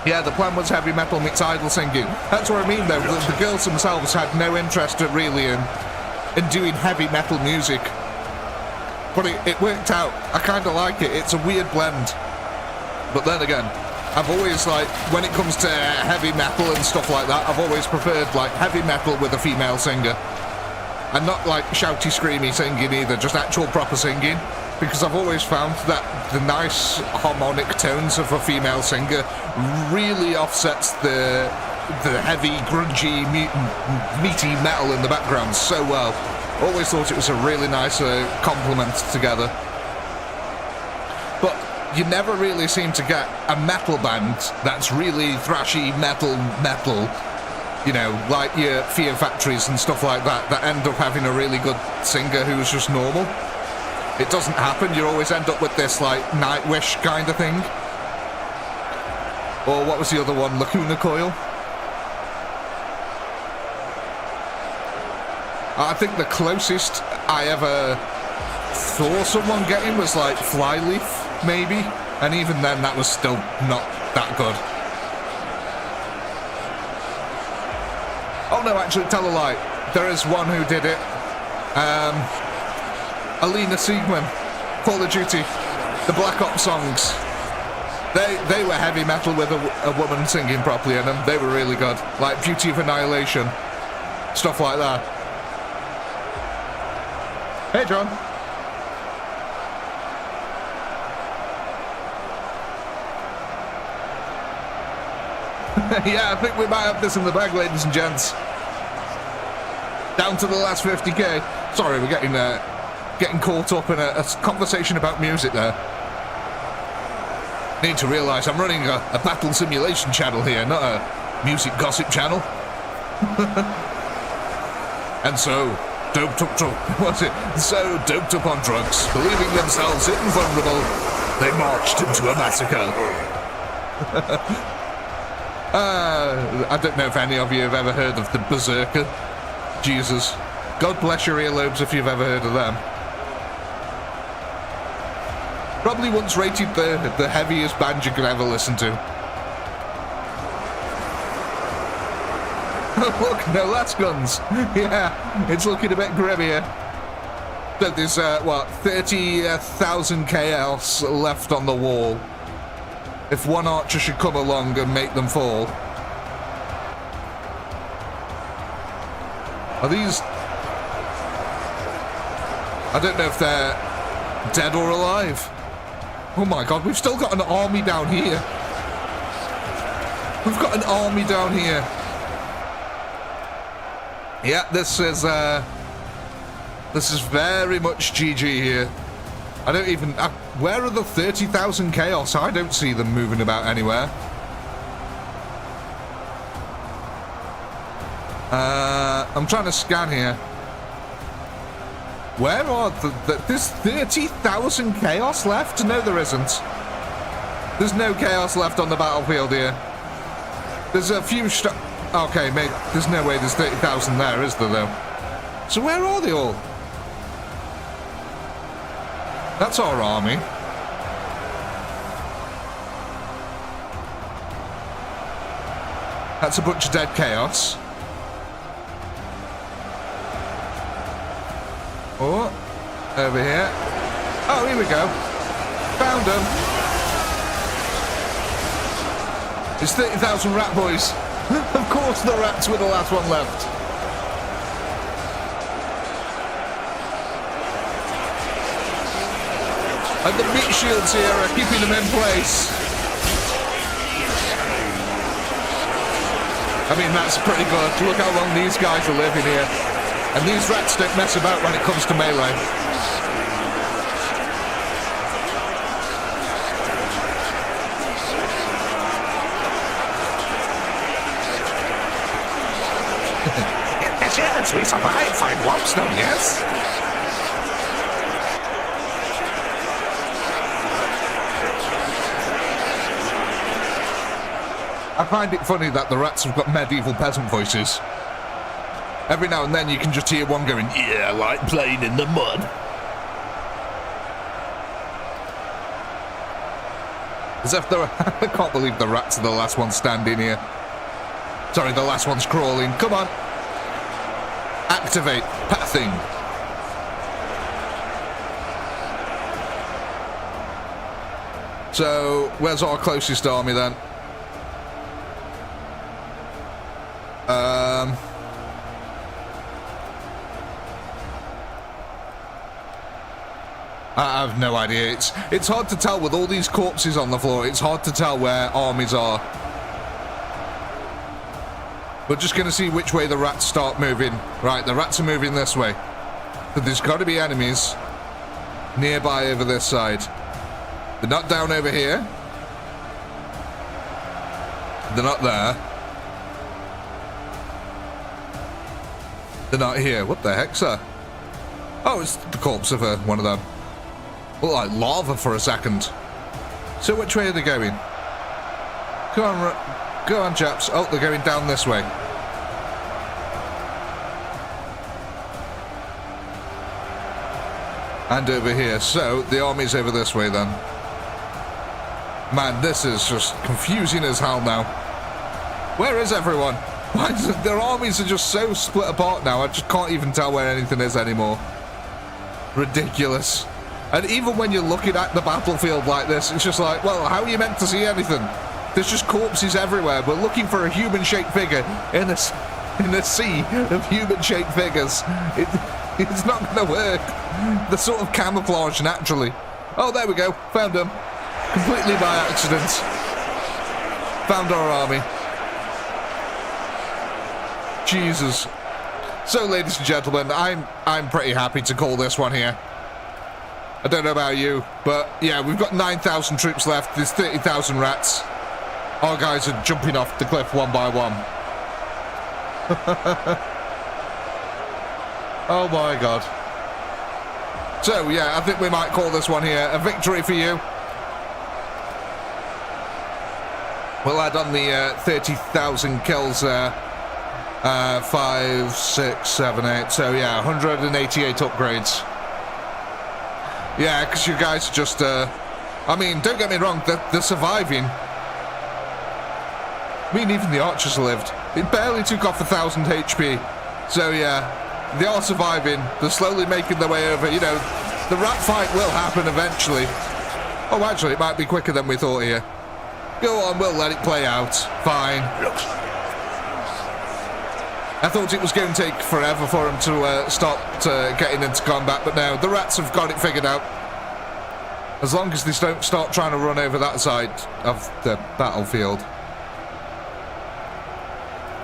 Yeah, the plan was heavy metal meets idol singing. That's what I mean, though. The girls themselves had no interest really in doing heavy metal music. But it worked out. I kind of like it. It's a weird blend. But then again, I've always, like, when it comes to heavy metal and stuff like that, I've always preferred, like, heavy metal with a female singer. And not, like, shouty, screamy singing either, just actual proper singing. Because I've always found that the nice harmonic tones of a female singer really offsets the heavy, grungy, meaty metal in the background so well. Always thought it was a really nice complement together. But you never really seem to get a metal band that's really thrashy metal, you know, like your Fear Factories and stuff like that end up having a really good singer who's just normal. It doesn't happen. You always end up with this, like, Nightwish kind of thing. Or what was the other one? Lacuna Coil? I think the closest I ever saw someone getting was, like, Flyleaf, maybe. And even then, that was still not that good. Oh, no, actually, tell a lie. There is one who did it. Alina Siegman, Call of Duty, the Black Ops songs. They were heavy metal with a woman singing properly in them. They were really good. Like Beauty of Annihilation, stuff like that. Hey, John. Yeah, I think we might have this in the bag, ladies and gents. Down to the last 50k. Sorry, we're getting caught up in a conversation about music there. Need to realise I'm running a battle simulation channel here, not a music gossip channel. And so doped up on drugs, believing themselves invulnerable, they marched into a massacre. I don't know if any of you have ever heard of the Berserker. Jesus. God bless your earlobes if you've ever heard of them. Probably once rated the heaviest band you could ever listen to. Look, no lasguns. Yeah, it's looking a bit grim here. So there's, 30,000 chaos left on the wall. If one archer should come along and make them fall. Are these... I don't know if they're dead or alive. Oh my god, we've still got an army down here. We've got an army down here. Yeah, this is very much GG here. I don't even... where are the 30,000 chaos? I don't see them moving about anywhere. I'm trying to scan here. Where are there's 30,000 chaos left? No, there isn't. There's no chaos left on the battlefield here. There's a few okay, mate, there's no way there's 30,000 there, is there, though? So where are they all? That's our army. That's a bunch of dead chaos. Oh, over here. Oh, here we go. Found them. It's 30,000 rat boys. Of course the rats were the last one left. And the meat shields here are keeping them in place. I mean, that's pretty good. Look how long these guys are living here. And these rats don't mess about when it comes to melee. Yes, we survived 5 warps now, yes? I find it funny that the rats have got medieval peasant voices. Every now and then you can just hear one going, yeah, like playing in the mud. As if they're... I can't believe the rats are the last ones standing here. Sorry, the last one's crawling. Come on. Activate pathing. So, where's our closest army then? I have no idea. It's hard to tell with all these corpses on the floor. It's hard to tell where armies are. We're just going to see which way the rats start moving. Right, the rats are moving this way. But there's got to be enemies nearby over this side. They're not down over here. They're not there. They're not here. What the heck's that? Oh, it's the corpse of one of them. Looked like lava for a second. So which way are they going? Come on, go on, chaps. Oh, they're going down this way. And over here. So the army's over this way then. Man, this is just confusing as hell now. Where is everyone? Why is it, their armies are just so split apart now. I just can't even tell where anything is anymore. Ridiculous. And even when you're looking at the battlefield like this, it's just like, well, how are you meant to see anything? There's just corpses everywhere. We're looking for a human-shaped figure in a sea of human-shaped figures. It's not going to work. The sort of camouflage naturally. Oh, there we go. Found them. Completely by accident. Found our army. Jesus. So, ladies and gentlemen, I'm pretty happy to call this one here. I don't know about you, but yeah, we've got 9,000 troops left. There's 30,000 rats. Our guys are jumping off the cliff one by one. Oh my god. So yeah, I think we might call this one here a victory for you. We'll add on the 30,000 kills there. 5, 6, 7, 8. So yeah, 188 upgrades. Yeah, because you guys are just, I mean, don't get me wrong, they're surviving. I mean, even the archers lived. It barely took off 1,000 HP. So yeah, they are surviving. They're slowly making their way over. You know, the rat fight will happen eventually. Oh, actually, it might be quicker than we thought here. Go on, we'll let it play out. Fine. I thought it was going to take forever for them to stop getting into combat, but no, the rats have got it figured out. As long as they don't start trying to run over that side of the battlefield.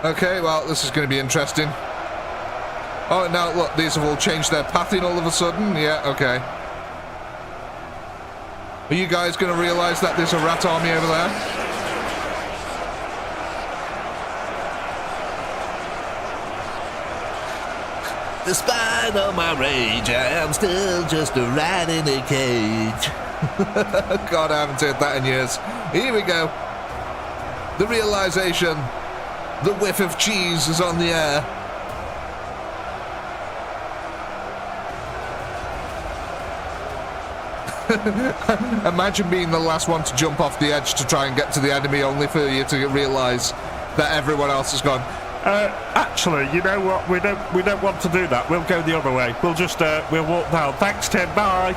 Okay, well, this is going to be interesting. Oh, now, look, these have all changed their pathing all of a sudden. Yeah, okay. Are you guys going to realise that there's a rat army over there? Despite all my rage, I am still just a rat in a cage. God, I haven't heard that in years. Here we go. The realisation. The whiff of cheese is on the air. Imagine being the last one to jump off the edge to try and get to the enemy, only for you to realise that everyone else has gone. Actually, you know what? We don't want to do that. We'll go the other way. We'll just we'll walk down. Thanks, Tim. Bye.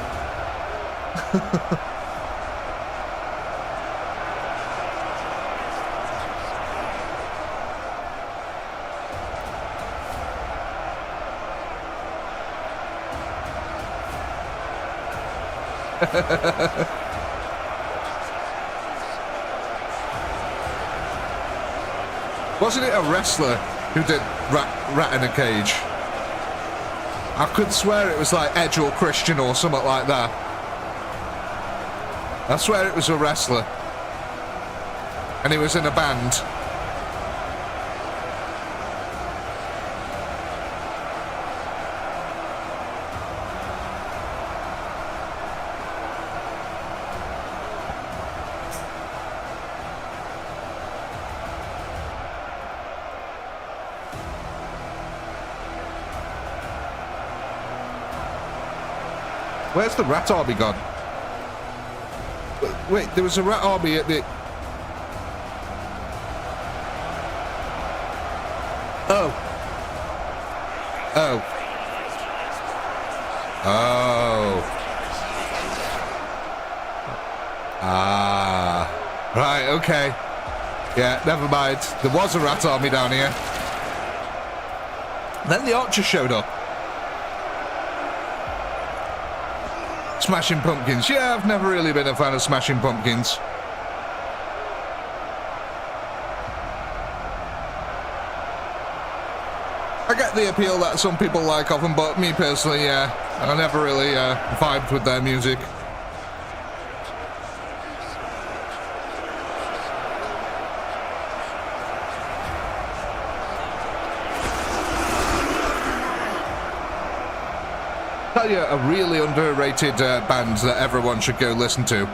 Wasn't it a wrestler who did rat in a cage? I could swear it was like Edge or Christian or something like that. I swear it was a wrestler. And he was in a band. Where's the rat army gone? Wait, there was a rat army at the... Oh. Oh. Oh. Ah. Right, okay. Yeah, never mind. There was a rat army down here. Then the archers showed up. Smashing Pumpkins. Yeah, I've never really been a fan of Smashing Pumpkins. I get the appeal that some people like of them, but me personally, yeah, I never really vibed with their music. Tell you a really underrated band that everyone should go listen to.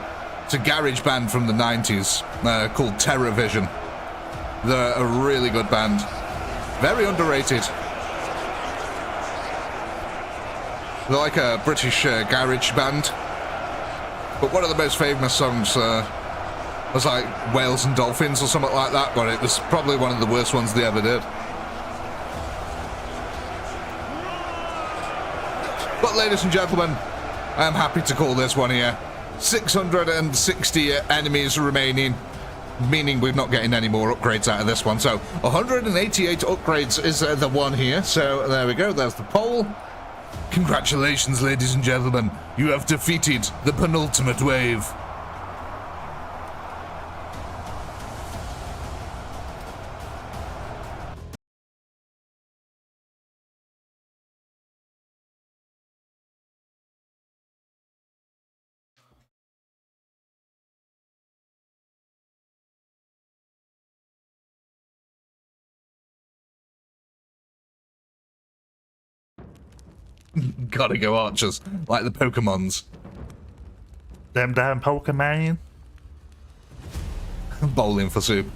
It's a garage band from the 90s called Terror Vision. They're a really good band. Very underrated. They're like a British garage band. But one of the most famous songs was like Whales and Dolphins or something like that, but it was probably one of the worst ones they ever did. But ladies and gentlemen, I am happy to call this one here. 660 enemies remaining, meaning we're not getting any more upgrades out of this one. So 188 upgrades is the one here. So there we go, there's the poll. Congratulations, ladies and gentlemen. You have defeated the penultimate wave. Gotta go archers, like the Pokemons. Them damn Pokemon. Bowling for soup.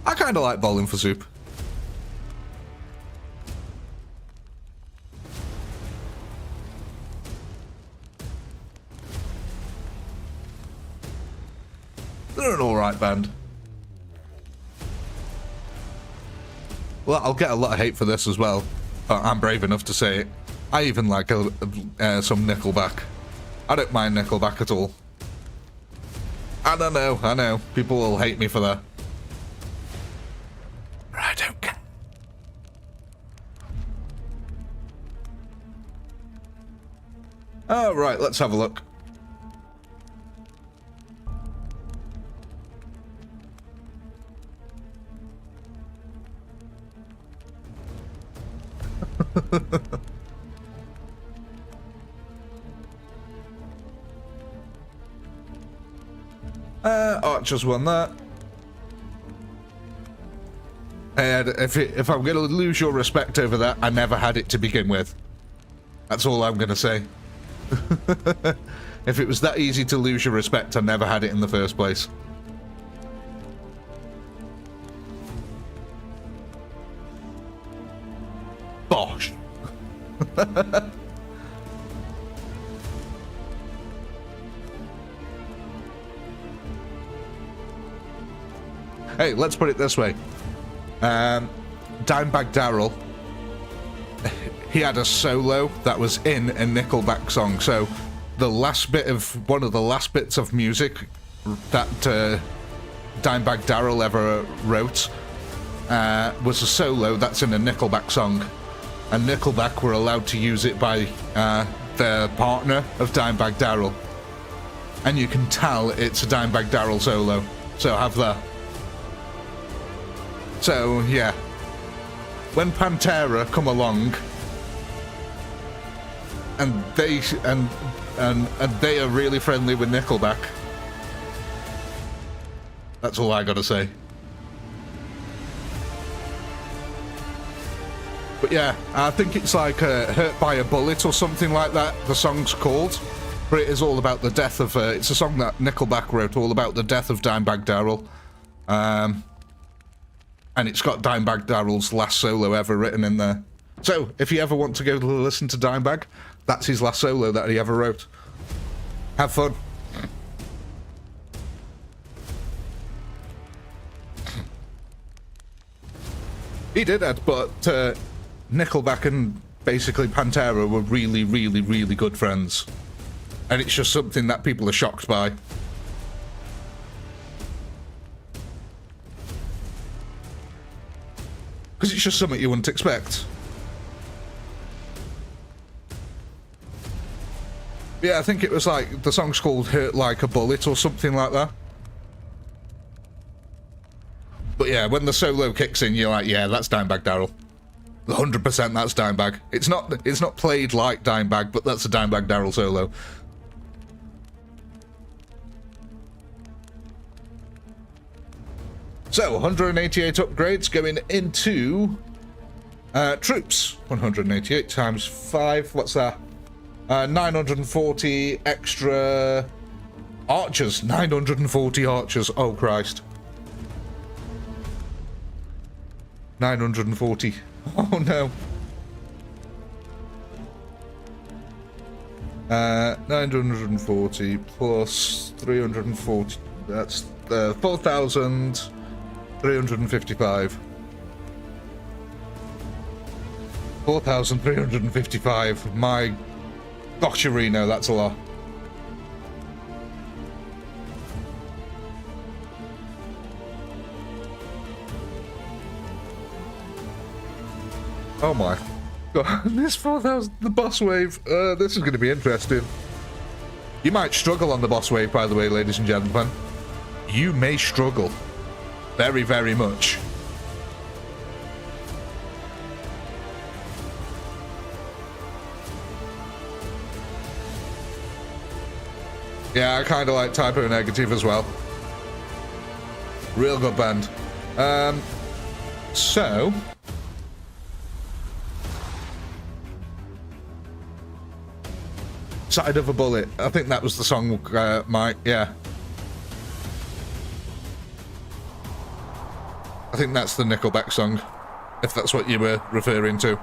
I kinda like bowling for soup. They're an alright band. Well, I'll get a lot of hate for this as well, but I'm brave enough to say it. I even like some Nickelback. I don't mind Nickelback at all. I know. People will hate me for that. I don't care. Oh, right, let's have a look. Archers won that. And if I'm going to lose your respect over that, I never had it to begin with. That's all I'm going to say. If it was that easy to lose your respect, I never had it in the first place. Bosh. Hey, let's put it this way. Dimebag Darrell, he had a solo that was in a Nickelback song. So the last bit of one of the last bits of music that Dimebag Darrell ever wrote was a solo that's in a Nickelback song, and Nickelback were allowed to use it by the partner of Dimebag Darrell. and you can tell it's a Dimebag Daryl solo. So have that. So yeah, when Pantera come along, and they are really friendly with Nickelback. That's all I gotta say. But yeah, I think it's like Hurt by a Bullet or something like that, the song's called. But it is all about the death of... it's a song that Nickelback wrote, all about the death of Dimebag Daryl. And it's got Dimebag Daryl's last solo ever written in there. So, if you ever want to go listen to Dimebag, that's his last solo that he ever wrote. Have fun. He did it, but Nickelback and basically Pantera were really, really, really good friends. And it's just something that people are shocked by. Because it's just something you wouldn't expect. Yeah, I think it was like, the song's called Hurt Like a Bullet or something like that. But yeah, when the solo kicks in, you're like, yeah, that's Dimebag Daryl. 100% that's Dimebag. It's not played like Dimebag, but that's a Dimebag Daryl solo. So, 188 upgrades going into troops. 188 times 5, what's that? 940 extra archers. 940 archers, oh Christ. 940. Oh no. 940 plus 340. That's 4,355. 4,355. My gosh, Reno, that's a lot. Oh my god, this 4,000, the boss wave, this is going to be interesting. You might struggle on the boss wave, by the way, ladies and gentlemen. You may struggle. Very, very much. Yeah, I kind of like Typo Negative as well. Real good band. So... Side of a Bullet. I think that was the song, Mike. Yeah. I think that's the Nickelback song, if that's what you were referring to.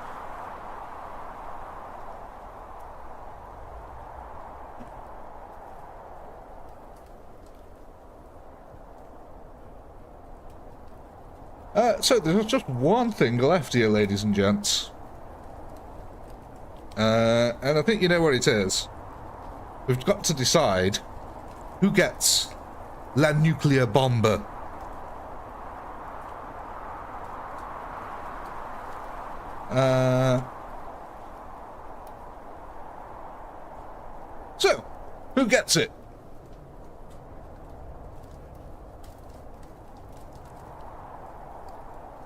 So there's just one thing left here, ladies and gents. And I think you know what it is. We've got to decide who gets La Nuclear Bomber. So, who gets it?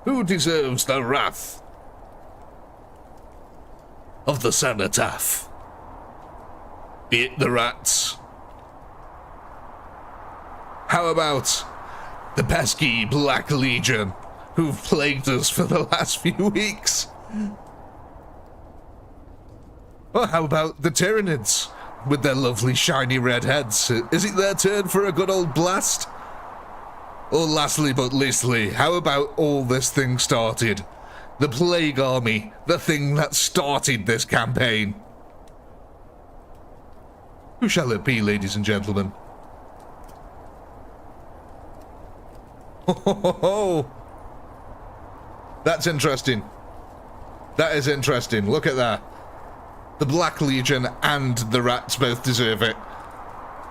Who deserves the wrath of the cenotaph? Be it the rats? How about the pesky Black Legion who've plagued us for the last few weeks? Or how about the Tyranids with their lovely shiny red heads? Is it their turn for a good old blast? Or lastly but leastly, how about all this thing started? The Plague Army, the thing that started this campaign. Who shall it be, ladies and gentlemen? Ho ho ho ho! That's interesting. That is interesting. Look at that. The Black Legion and the rats both deserve it.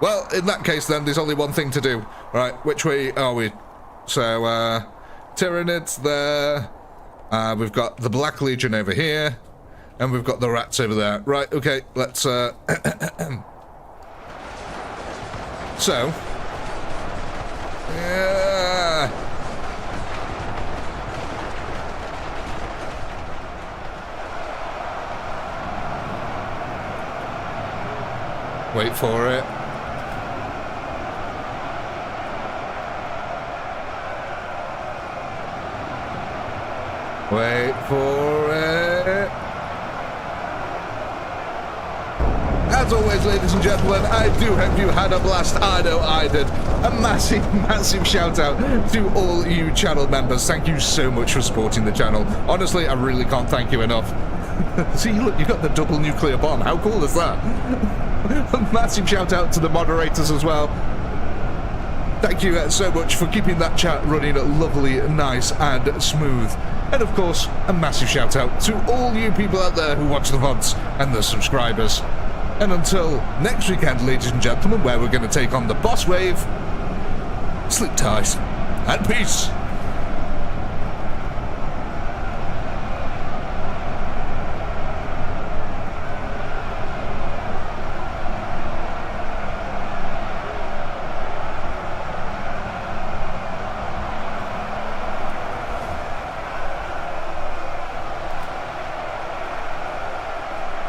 Well, in that case then, there's only one thing to do. Right, which way are we? So, Tyranids there. We've got the Black Legion over here. And we've got the rats over there. Right, okay, let's, So, yeah. Wait for it. Wait for it. As always, ladies and gentlemen, I do hope you had a blast. I know I did. A massive, massive shout out to all you channel members. Thank you so much for supporting the channel. Honestly, I really can't thank you enough. See, look, you got the double nuclear bomb. How cool is that? A massive shout out to the moderators as well. Thank you so much for keeping that chat running lovely, nice, and smooth. And of course, a massive shout out to all you people out there who watch the VODs and the subscribers. And until next weekend, ladies and gentlemen, where we're going to take on the boss wave, sleep tight and peace.